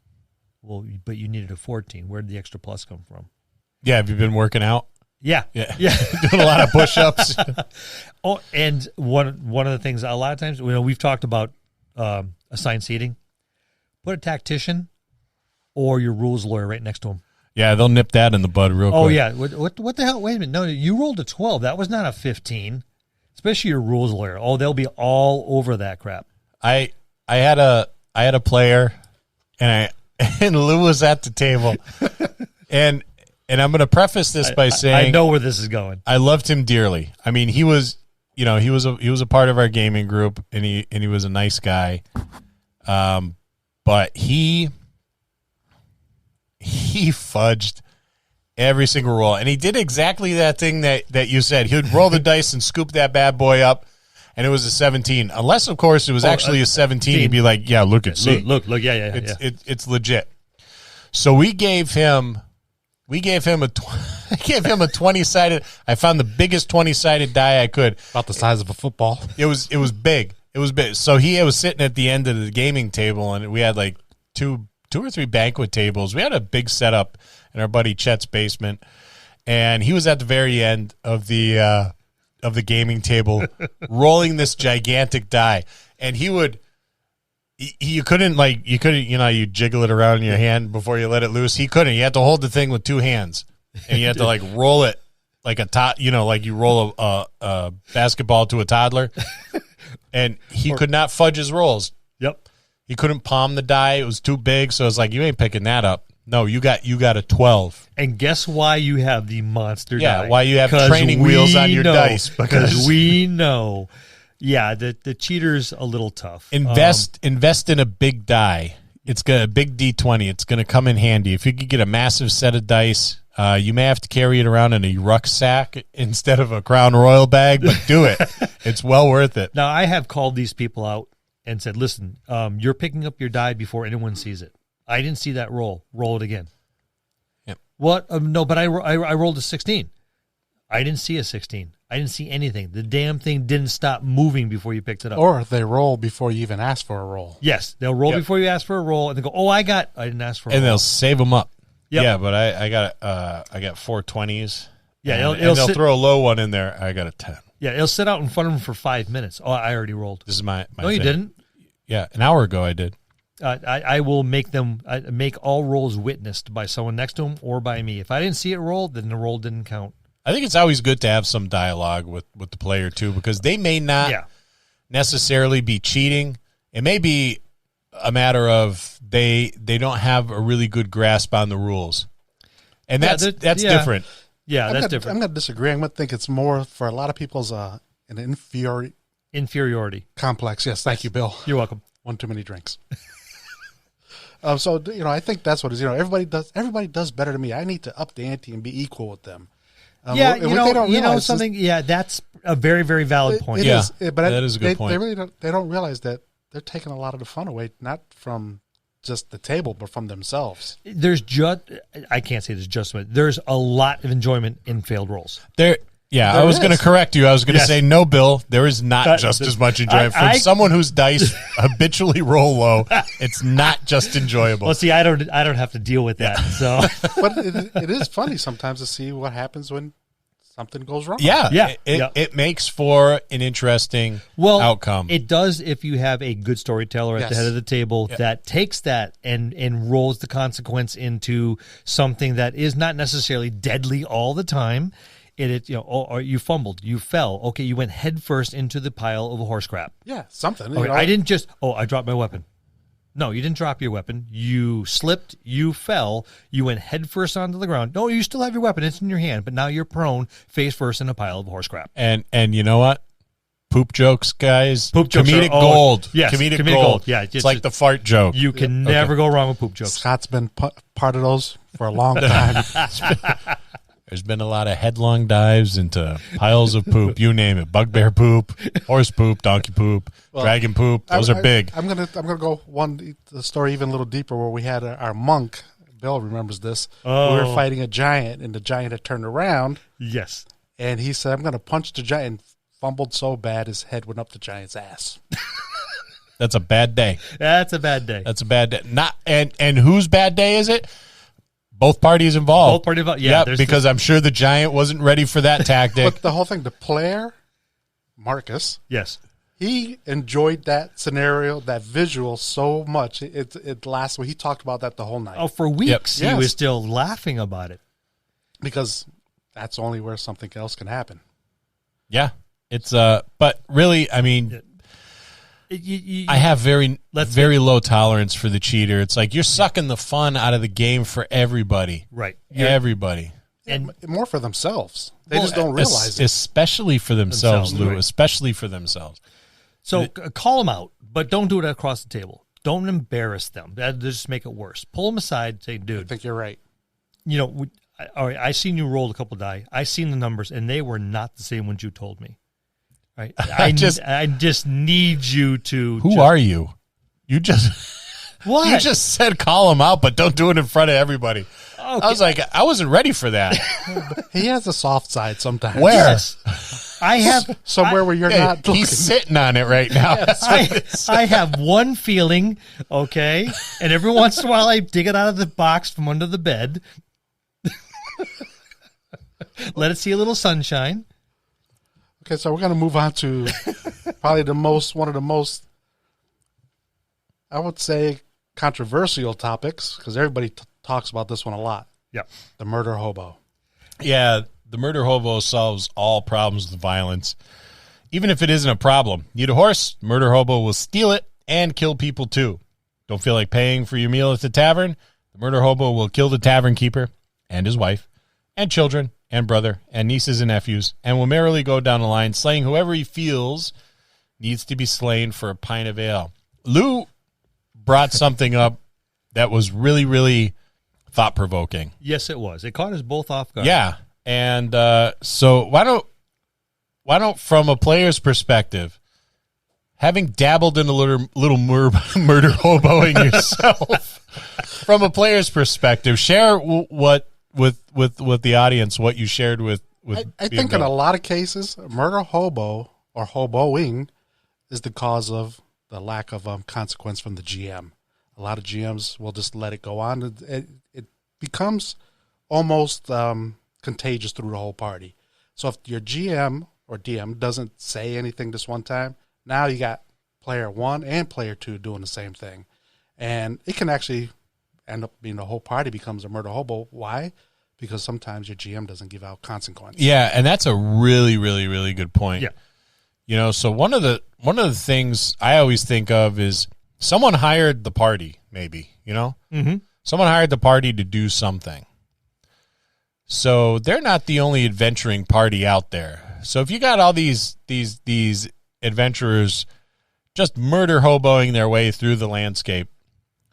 Well, but you needed a 14. Where did the extra plus come from? Yeah, have you been working out? Yeah. Doing a lot of push-ups. Oh, and one of the things a lot of times, we've talked about assigned seating. Put a tactician or your rules lawyer right next to him. Yeah, they'll nip that in the bud real quick. Oh, yeah. What the hell? Wait a minute. No, you rolled a 12. That was not a 15. Especially your rules lawyer. Oh, they'll be all over that crap. I had a player, and Lou was at the table, and I'm going to preface this by saying I know where this is going. I loved him dearly. I mean, he was a part of our gaming group, and he was a nice guy. But he fudged every single roll, and he did exactly that thing that you said. He would roll the dice and scoop that bad boy up, and it was a 17. Unless, of course, it was actually a 17. He'd be like, yeah, look at see. Look, yeah. It's legit. So we gave him a I gave him a 20-sided. I found the biggest 20-sided die I could. About the size of a football. It was big. It was big. So he was sitting at the end of the gaming table, and we had like two or three banquet tables. We had a big setup in our buddy Chet's basement, and he was at the very end of the gaming table, rolling this gigantic die, and you couldn't you jiggle it around in your hand before you let it loose. He couldn't. You had to hold the thing with two hands, and you had to like roll it like like you roll a basketball to a toddler. And he could not fudge his rolls. Yep. He couldn't palm the die. It was too big. So it's like, you ain't picking that up. No, you got a 12. And guess why you have the monster die? Yeah, why you have training wheels on your dice. Because we know. Yeah, the cheater's a little tough. Invest in a big die. It's a big D20. It's going to come in handy. If you could get a massive set of dice, you may have to carry it around in a rucksack instead of a Crown Royal bag, but do it. It's well worth it. Now, I have called these people out and said, listen, you're picking up your die before anyone sees it. I didn't see that roll. Roll it again. Yep. What? No, but I rolled a 16. I didn't see a 16. I didn't see anything. The damn thing didn't stop moving before you picked it up. Or they roll before you even ask for a roll. Yes, they'll roll before you ask for a roll, and they go, "Oh, I didn't ask for a roll." And they'll save them up. Yep. Yeah, but I got 4 20s. Yeah, and they'll throw a low one in there. I got a 10. Yeah, it'll sit out in front of them for 5 minutes. Oh, I already rolled. This is my No, you thing. didn't. Yeah, an hour ago I did. I will make all rolls witnessed by someone next to them or by me. If I didn't see it roll, then the roll didn't count. I think it's always good to have some dialogue with the player too, because they may not necessarily be cheating. It may be a matter of they don't have a really good grasp on the rules, and that's different. Yeah, that's different. I'm going to disagree. I'm going to think it's more for a lot of people's an inferiority complex. Yes, thank you, Bill. You're welcome. One too many drinks. So I think that's what it is. Everybody does better than me. I need to up the ante and be equal with them. Something. Yeah, that's a very, very valid point. But that is a good point. They really don't realize that they're taking a lot of the fun away, not from just the table, but from themselves. I can't say there's a lot of enjoyment in failed rolls. I was going to correct you. I was going to say, no, Bill, there is not just as much enjoyment. From someone whose dice habitually roll low, it's not just enjoyable. Well, see, I don't have to deal with that. So, but it is funny sometimes to see what happens when something goes wrong. It makes for an interesting outcome. It does if you have a good storyteller at the head of the table that takes that and rolls the consequence into something that is not necessarily deadly all the time. Or you fumbled, you fell. Okay, you went head first into the pile of horse crap. Yeah, something. Okay, I didn't I dropped my weapon. No, you didn't drop your weapon. You slipped, you fell, you went head first onto the ground. No, you still have your weapon. It's in your hand, but now you're prone, face first in a pile of horse crap. And you know what? Poop jokes, guys. Poop jokes comedic gold. Yes, comedic gold. Yeah, it's like the fart joke. You can never go wrong with poop jokes. Scott's been part of those for a long time. There's been a lot of headlong dives into piles of poop. You name it: bugbear poop, horse poop, donkey poop, dragon poop. Those are big. I'm gonna go the story even a little deeper, where we had our monk. Bill remembers this. Oh. We were fighting a giant, and the giant had turned around. Yes, and he said, "I'm going to punch the giant." And fumbled so bad his head went up the giant's ass. That's a bad day. That's a bad day. That's a bad day. And whose bad day is it? Both parties involved. Both parties involved. Yeah, because I'm sure the giant wasn't ready for that tactic. But the whole thing, the player, Marcus, yes, he enjoyed that scenario, that visual so much. It lasted. He talked about that the whole night. Oh, for weeks he was still laughing about it because that's only where something else can happen. Yeah, it's but really, I mean. I have very low tolerance for the cheater. It's like you're sucking the fun out of the game for everybody. Right. Everybody. And more for themselves. They just don't realize it. Especially for themselves, Lou. Right. Especially for themselves. So call them out, but don't do it across the table. Don't embarrass them. That just make it worse. Pull them aside. Say, dude. I think you're right. All right, I seen you roll a couple die. I seen the numbers, and they were not the same ones you told me. Right. I just need you to. Who are you? You just What? You just said call him out, but don't do it in front of everybody. Okay. I was like, I wasn't ready for that. He has a soft side sometimes. Where? Yes. I have somewhere where you're not looking. He's sitting on it right now. I have one feeling, okay, and every once in a while I dig it out of the box from under the bed. Let it see a little sunshine. Okay, so we're going to move on to probably one of the most, I would say, controversial topics, because everybody talks about this one a lot. Yep. The murder hobo. Yeah, the murder hobo solves all problems with violence. Even if it isn't a problem. Need a horse? Murder hobo will steal it and kill people too. Don't feel like paying for your meal at the tavern? The murder hobo will kill the tavern keeper and his wife and children and brother and nieces and nephews and will merrily go down the line slaying whoever he feels needs to be slain for a pint of ale. Lou brought something up that was really, really thought-provoking. Yes, it was. It caught us both off guard. Yeah, and so why don't from a player's perspective, having dabbled in a little murder hoboing yourself, from a player's perspective, share what with the audience what you shared with I think in a lot of cases, murder hobo or hoboing is the cause of the lack of consequence from the GM. A lot of GMs will just let it go on. It becomes almost contagious through the whole party. So if your GM or DM doesn't say anything this one time, now you got player 1 and player 2 doing the same thing. And it can actually end up being the whole party becomes a murder hobo. Why? Because sometimes your GM doesn't give out consequence. Yeah, and that's a really, really, really good point. Yeah. You know, so one of the things I always think of is someone hired the party, maybe, you know? Mm-hmm. Someone hired the party to do something. So they're not the only adventuring party out there. So if you got all these adventurers just murder hoboing their way through the landscape,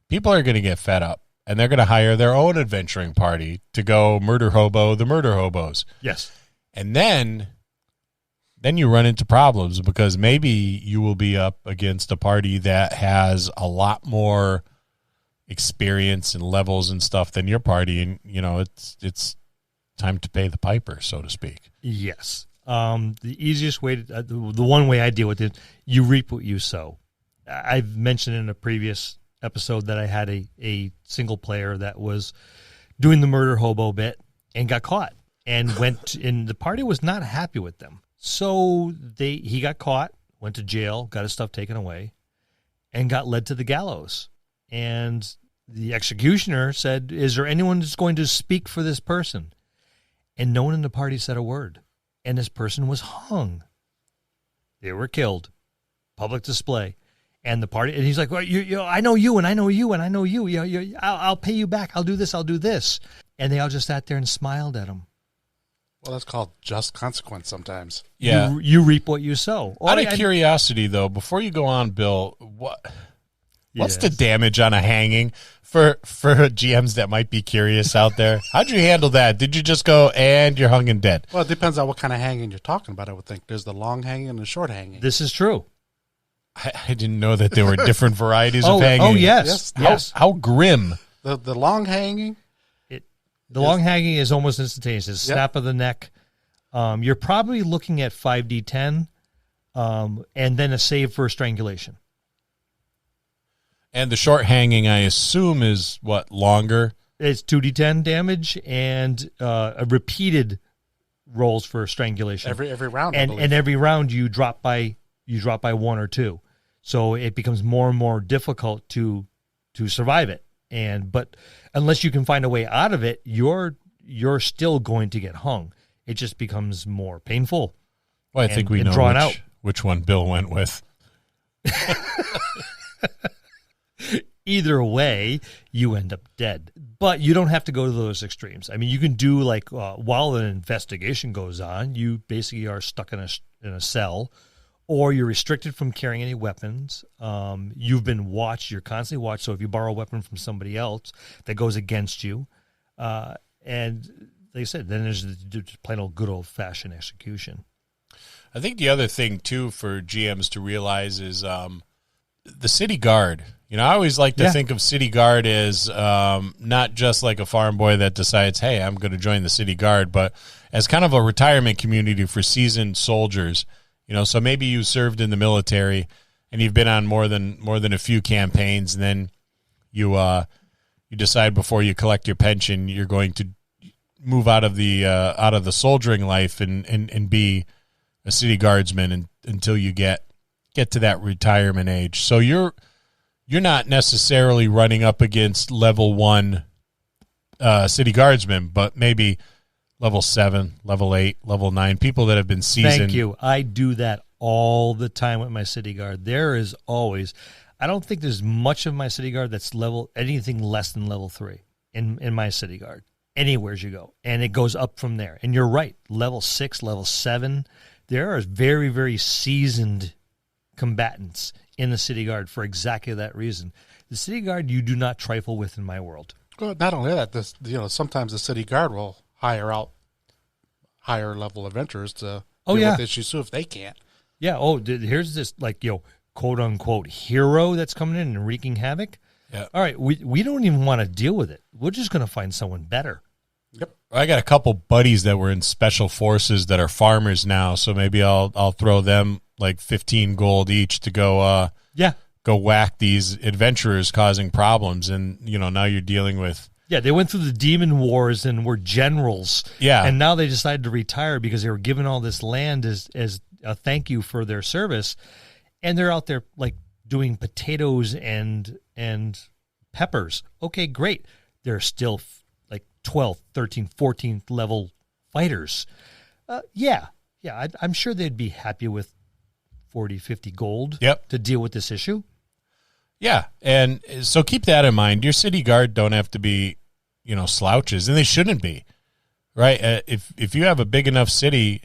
people are going to get fed up. And they're going to hire their own adventuring party to go murder hobo the murder hobos. Yes. And then you run into problems because maybe you will be up against a party that has a lot more experience and levels and stuff than your party. And, you know, it's time to pay the piper, so to speak. Yes. The easiest way, the one way I deal with it, you reap what you sow. I've mentioned in a previous episode that I had a single player that was doing the murder hobo bit and got caught and and the party was not happy with them. So he got caught, went to jail, got his stuff taken away, and got led to the gallows. And the executioner said, "Is there anyone that's going to speak for this person?" And no one in the party said a word. And this person was hung. They were killed. Public display. And the party, and he's like, "Well, I know you, and I know you, and I know you. I'll pay you back. I'll do this. I'll do this." And they all just sat there and smiled at him. Well, that's called just consequence sometimes. Yeah. You reap what you sow. Out of curiosity, though, before you go on, Bill, what's the damage on a hanging for GMs that might be curious out there? How'd you handle that? Did you just go and you're hung and dead? Well, it depends on what kind of hanging you're talking about, I would think. There's the long hanging and the short hanging. This is true. I didn't know that there were different varieties of hanging. Oh, yes. How grim. The long hanging? The long hanging is almost instantaneous. It's a snap of the neck. You're probably looking at 5d10 and then a save for strangulation. And the short hanging, I assume, is what, longer? It's 2d10 damage and repeated rolls for strangulation. Every round, and every round you drop by 1 or 2. So it becomes more and more difficult to survive it. But unless you can find a way out of it, you're still going to get hung. It just becomes more painful. Well, I think we know which one Bill went with. Either way, you end up dead. But you don't have to go to those extremes. I mean, you can do like while an investigation goes on, you basically are stuck in a cell, or you're restricted from carrying any weapons. You've been watched. You're constantly watched. So if you borrow a weapon from somebody else, that goes against you. And like I said, then there's the plain old good old-fashioned execution. I think the other thing, too, for GMs to realize is the city guard. You know, I always like to think of city guard as not just like a farm boy that decides, hey, I'm going to join the city guard, but as kind of a retirement community for seasoned soldiers. You know, so maybe you served in the military and you've been on more than a few campaigns, and then you decide before you collect your pension you're going to move out of the soldiering life and be a city guardsman until you get to that retirement age. So you're not necessarily running up against level 1 city guardsmen, but maybe level 7, level 8, level 9, people that have been seasoned. Thank you. I do that all the time with my city guard. There is always, I don't think there's much of my city guard that's anything less than level 3 in my city guard, anywhere you go. And it goes up from there. And you're right, level 6, level 7, there are very, very seasoned combatants in the city guard for exactly that reason. The city guard you do not trifle with in my world. Well, not only that, sometimes the city guard will hire out higher level adventurers to deal with issues too if they can't. Yeah. Oh, here's this quote unquote hero that's coming in and wreaking havoc. Yeah. All right. We don't even want to deal with it. We're just going to find someone better. Yep. I got a couple buddies that were in special forces that are farmers now, so maybe I'll throw them like 15 gold each to go go whack these adventurers causing problems. And now you're dealing with they went through the demon wars and were generals. Yeah. And now they decided to retire because they were given all this land as a thank you for their service. And they're out there like doing potatoes and peppers. Okay, great. They're still like 12th, 13th, 14th level fighters. I'm sure they'd be happy with 40, 50 gold to deal with this issue. Yeah, and so keep that in mind. Your city guard don't have to be, slouches, and they shouldn't be, right? If you have a big enough city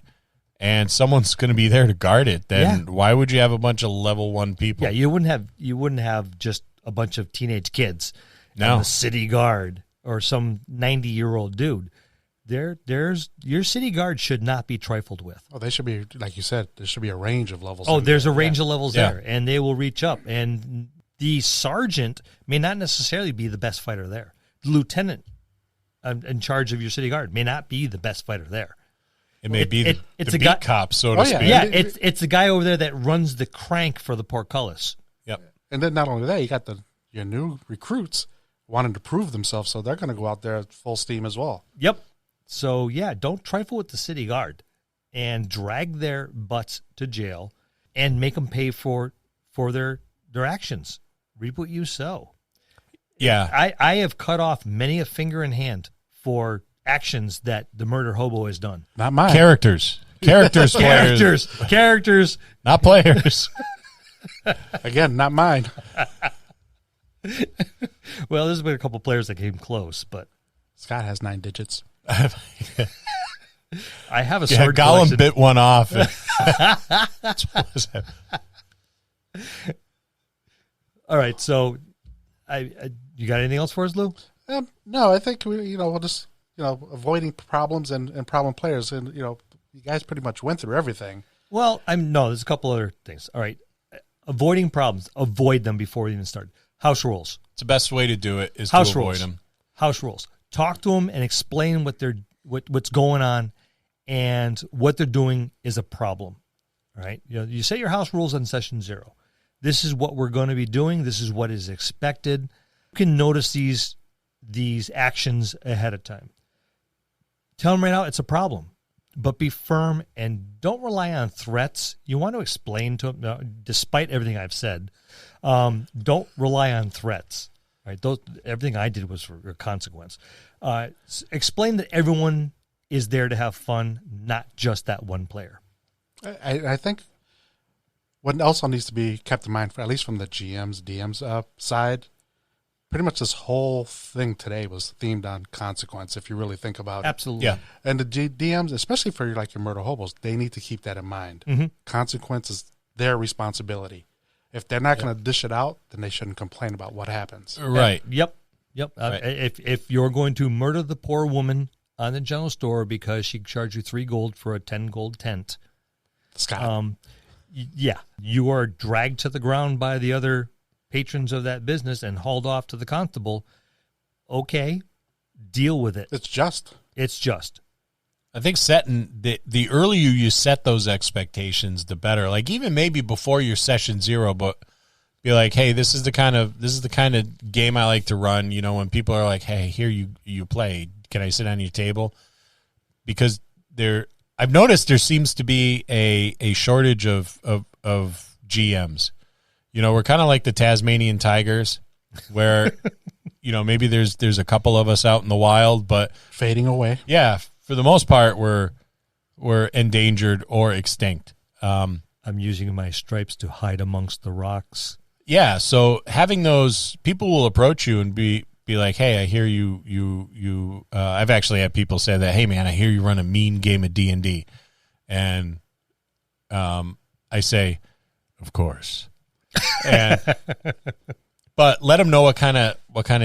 and someone's going to be there to guard it, then why would you have a bunch of level 1 people? Yeah, you wouldn't have just a bunch of teenage kids. No, the city guard or some 90-year-old dude. There's your city guard should not be trifled with. Oh, they should be, like you said, there should be a range of levels. Oh, there's a range of levels there, and they will reach up. And the sergeant may not necessarily be the best fighter there. The lieutenant in charge of your city guard may not be the best fighter there. It may be it's the a beat guy, cop, so to speak. Yeah, it's the guy over there that runs the crank for the portcullis. Yep. And then not only that, you got your new recruits wanting to prove themselves, so they're going to go out there at full steam as well. Yep. So, don't trifle with the city guard and drag their butts to jail and make them pay for their actions. Reap what you sow. Yeah. I have cut off many a finger and hand for actions that the murder hobo has done. Not mine. Characters, players. Characters. Not players. Again, not mine. Well, there's been a couple players that came close, but Scott has 9 digits. I have a sword Gollum collection. bit one off. All right, so you got anything else for us, Lou? No, I think we'll just avoiding problems and problem players, and you guys pretty much went through everything. Well, there's a couple other things. All right, avoiding problems, avoid them before we even start. House rules. It's the best way to do it is House to avoid rules. them. House rules. Talk to them and explain what's going on, and what they're doing is a problem. All right, you set your house rules on session 0. This is what we're going to be doing. This is what is expected. You can notice these actions ahead of time. Tell them right now it's a problem, but be firm and don't rely on threats. You want to explain to them, despite everything I've said, don't rely on threats. Right? Everything I did was for a consequence. Explain that everyone is there to have fun, not just that one player. I think what also needs to be kept in mind, at least from the DM's side, pretty much this whole thing today was themed on consequence, if you really think about it. Absolutely. Yeah. And the DMs, especially for your murder hobos, they need to keep that in mind. Mm-hmm. Consequence is their responsibility. If they're not going to dish it out, then they shouldn't complain about what happens. Right. Yep. Right. If you're going to murder the poor woman on the general store because she charged you 3 gold for a 10 gold tent, Scott. Yeah, you are dragged to the ground by the other patrons of that business and hauled off to the constable. Okay, deal with it. It's just. It's just. I think setting the earlier you set those expectations, the better. Like even maybe before your session 0, but be like, hey, this is the kind of game I like to run. You know, when people are like, hey, here you play, can I sit on your table? Because I've noticed there seems to be a shortage of GMs. You know, we're kind of like the Tasmanian tigers, where you know maybe there's a couple of us out in the wild, but Fading away. yeah, for the most part, we're endangered or extinct. I'm using my stripes to hide amongst the rocks. Yeah, so having those people will approach you and be like, "Hey, I hear you." I've actually had people say that, "Hey, man, I hear you run a mean game of D&D," and I say, "Of course," but let them know what kind of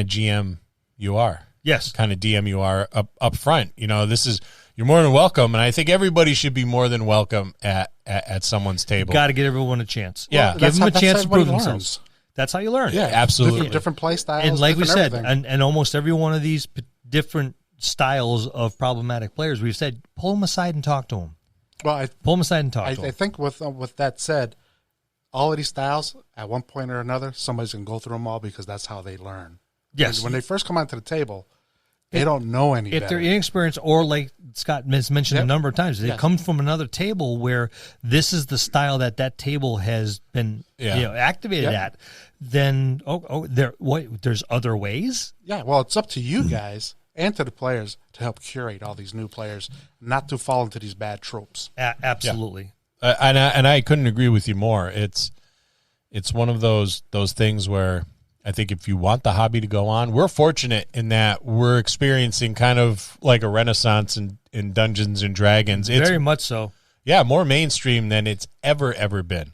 GM you are. Yes. Kind of DM you are up front. You know, you're more than welcome, and I think everybody should be more than welcome at someone's table. Got to give everyone a chance. Yeah. Give them a chance to prove everybody themselves. That's how you learn. Yeah, Absolutely. Different play styles. And like we different said, everything. and almost every one of these different styles of problematic players, we've said, pull them aside and talk to them. well, Pull them aside and talk to I them. think with that said, all of these styles, at one point or another, somebody's going to go through them all because that's how they learn. Yes. When they first come onto the table, they don't know any If better. they're inexperienced, or like Scott has mentioned a Yep. number of times, they Yes. come from another table where this is the style that table has been Yeah. activated Yep. at, then there's other ways. Yeah, well, it's up to you guys and to the players to help curate all these new players, not to fall into these bad tropes. Absolutely. And I couldn't agree with you more. It's one of those things where I think if you want the hobby to go on, we're fortunate in that we're experiencing kind of like a renaissance in Dungeons and Dragons. It's Very much so. more mainstream than it's ever been.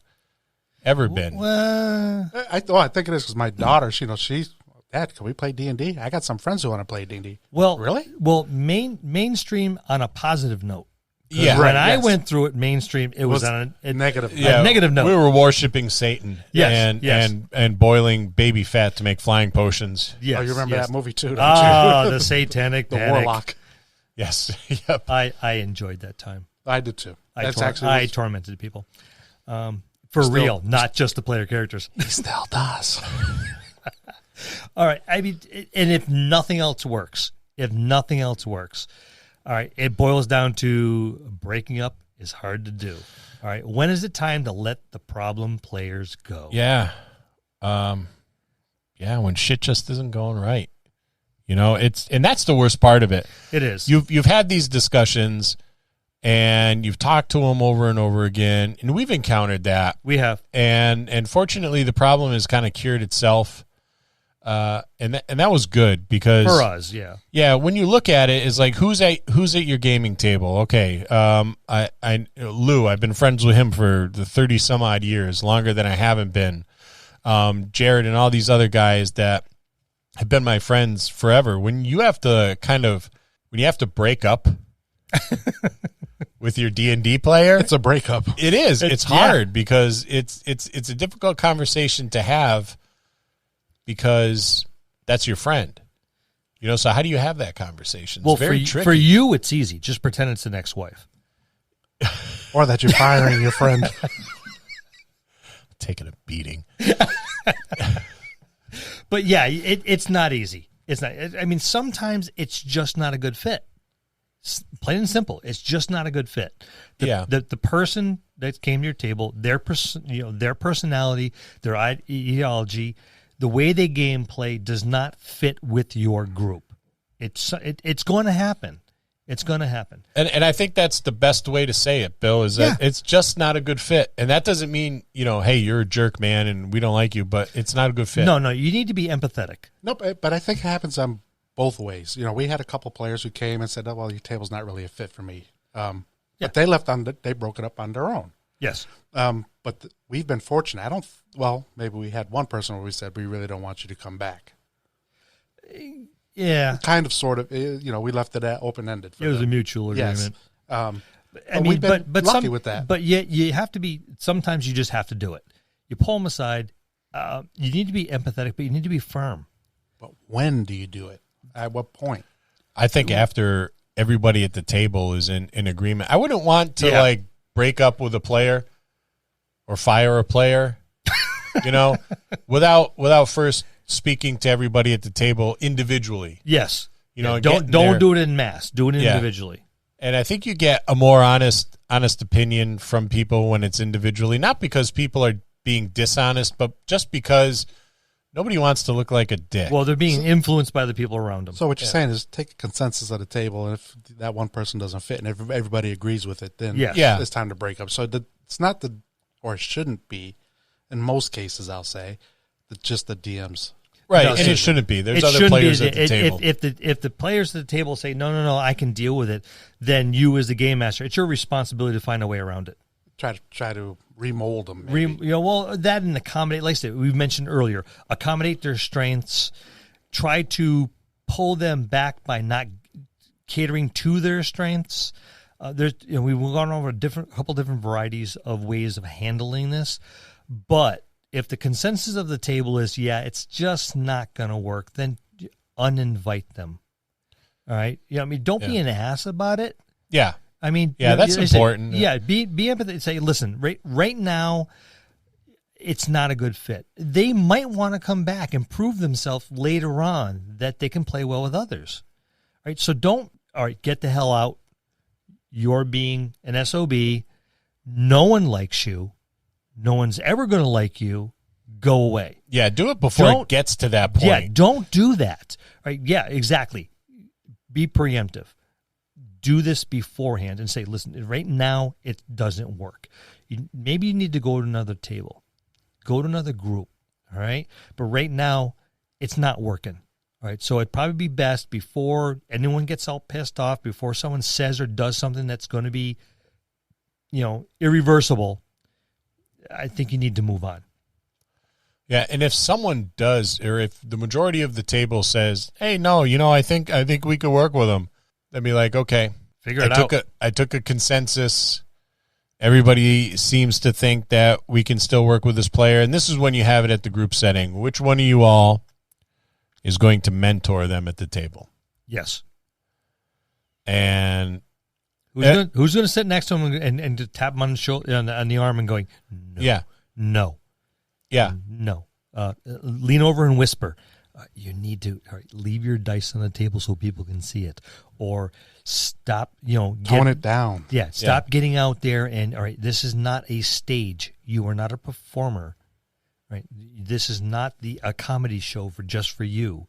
Well, I think it is because my daughter, she's, Dad, can we play D&D? I got some friends who want to play D&D. Really? Well, mainstream on a positive note. 'Cause Yeah. when Right, I yes. went through it mainstream, it was on a negative. Yeah. negative note. We were worshiping Satan Yes, yes. and boiling baby fat to make flying potions. Yes, Oh, you remember yes. that movie too, don't Ah, you? the satanic The panic. Warlock. Yes. Yep. I enjoyed that time. I did too. I That's I tormented people. For real, not just the player characters. he still does. All right. I mean, and if nothing else works, all right, it boils down to breaking up is hard to do. All right. When is it time to let the problem players go? Yeah. When shit just isn't going right. You know, and that's the worst part of it. It is. You've had these discussions and you've talked to them over and over again, and we've encountered that. We have. And fortunately the problem has kind of cured itself. And that was good because For us, yeah. yeah, when you look at it, it's like who's at your gaming table? Okay, Lou, I've been friends with him for the 30 some odd years, longer than I haven't been. Jared and all these other guys that have been my friends forever. When you have to break up with your D&D player, It's a breakup. it is. It's yeah. hard because it's a difficult conversation to have because that's your friend. You know, so how do you have that conversation? It's Well, very tricky. for you, it's easy. Just pretend it's an ex-wife. Or that you're firing your friend. Taking a beating. But yeah, it's not easy. It's not. I mean, sometimes it's just not a good fit. Plain and simple, it's just not a good fit. The person that came to your table, their personality, their ideology, the way they gameplay does not fit with your group. It's going to happen. It's going to happen. And I think that's the best way to say it, Bill, is that it's just not a good fit. And that doesn't mean, hey, you're a jerk, man, and we don't like you, but it's not a good fit. No, you need to be empathetic. Nope, but I think it happens on both ways. We had a couple players who came and said, "Oh, well, your table's not really a fit for me." But they they broke it up on their own. Yes. But we've been fortunate. Maybe we had one person where we said, "We really don't want you to come back." Yeah. Kind of, sort of, we left it open-ended. It was a mutual Yes. agreement. I mean, we've been but lucky with that. But yet you have to be. Sometimes you just have to do it. You pull them aside. You need to be empathetic, but you need to be firm. But when do you do it? At what point? I think after everybody at the table is in agreement. I wouldn't want to like break up with a player or fire a player, without first speaking to everybody at the table individually. Yes. Don't do it in mass. Do it individually. And I think you get a more honest opinion from people when it's individually, not because people are being dishonest, but just because nobody wants to look like a dick. Well, they're being influenced by the people around them. So what you're saying is take a consensus at a table, and if that one person doesn't fit and everybody agrees with it, then it's time to break up. So it's not or it shouldn't be, in most cases, I'll say, just the DMs. Right, and it shouldn't be. There's other players at the table. If the players at the table say, no, I can deal with it, then you as the game master, it's your responsibility to find a way around it. Try to remold them. That and accommodate, like I said, we mentioned earlier, accommodate their strengths, try to pull them back by not catering to their strengths. We've gone over a couple different varieties of ways of handling this, but if the consensus of the table is, it's just not going to work, then uninvite them. All right? Don't be an ass about it. Yeah. I mean, that's important. Be empathetic. Say, listen, right now, it's not a good fit. They might want to come back and prove themselves later on that they can play well with others. All right? So get the hell out. You're being an SOB. No one likes you. No one's ever going to like you. Go away. Yeah, do it before it gets to that point. Yeah, don't do that. Right? Yeah, exactly. Be preemptive. Do this beforehand and say, listen, right now it doesn't work. Maybe you need to go to another table. Go to another group. All right? But right now it's not working. All right? So it'd probably be best before anyone gets all pissed off, before someone says or does something that's going to be, irreversible, I think you need to move on. Yeah, and if someone does, or if the majority of the table says, "Hey, no, I think we could work with them," they'd be like, "Okay, figure it out." I took a consensus. Everybody seems to think that we can still work with this player, and this is when you have it at the group setting. Which one of you all is going to mentor them at the table? Yes. And who's going to sit next to him and to tap him on the shoulder, on the arm, and going, no. Lean over and whisper. You need to leave your dice on the table so people can see it, or stop. Tone it down. Yeah, stop getting out there and this is not a stage. You are not a performer. Right. This is not a comedy show for you.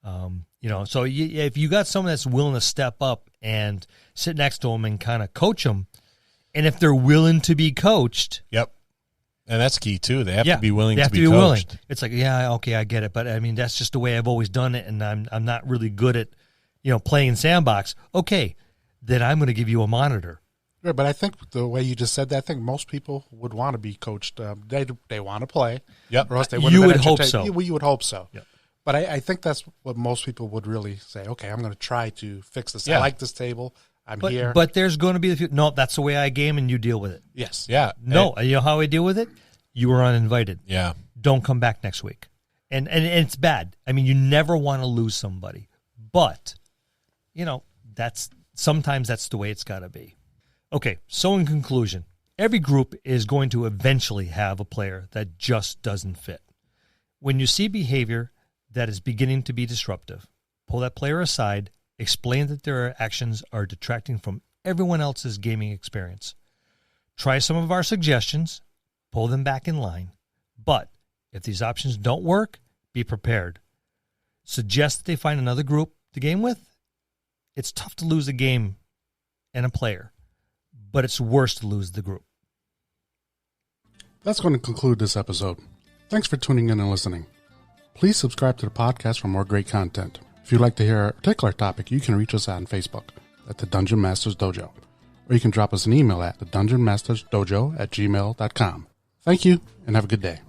So if you got someone that's willing to step up and sit next to them and kind of coach them, and if they're willing to be coached, and that's key too. They have to be willing to be coached. Willing. It's like, okay, I get it, but I mean that's just the way I've always done it, and I'm not really good at playing sandbox. Okay, then I'm going to give you a monitor. Right, but I think the way you just said that, I think most people would want to be coached. They want to play. Yep. Or else they you would hope so. You would hope so. Yep. But I think that's what most people would really say. Okay, I'm going to try to fix this. I like this table. I'm here. But there's going to be no. That's the way I game, and you deal with it. Yes. Yeah. No. You know how I deal with it? You were uninvited. Yeah. Don't come back next week. And it's bad. I mean, you never want to lose somebody, but sometimes that's the way it's got to be. Okay. So in conclusion, every group is going to eventually have a player that just doesn't fit. When you see behavior that is beginning to be disruptive, pull that player aside, explain that their actions are detracting from everyone else's gaming experience. Try some of our suggestions, pull them back in line. But if these options don't work, be prepared. Suggest that they find another group to game with. It's tough to lose a game and a player, but it's worse to lose the group. That's going to conclude this episode. Thanks for tuning in and listening. Please subscribe to the podcast for more great content. If you'd like to hear a particular topic, you can reach us on Facebook at the Dungeon Masters Dojo, or you can drop us an email at thedungeonmastersdojo@gmail.com. Thank you, and have a good day.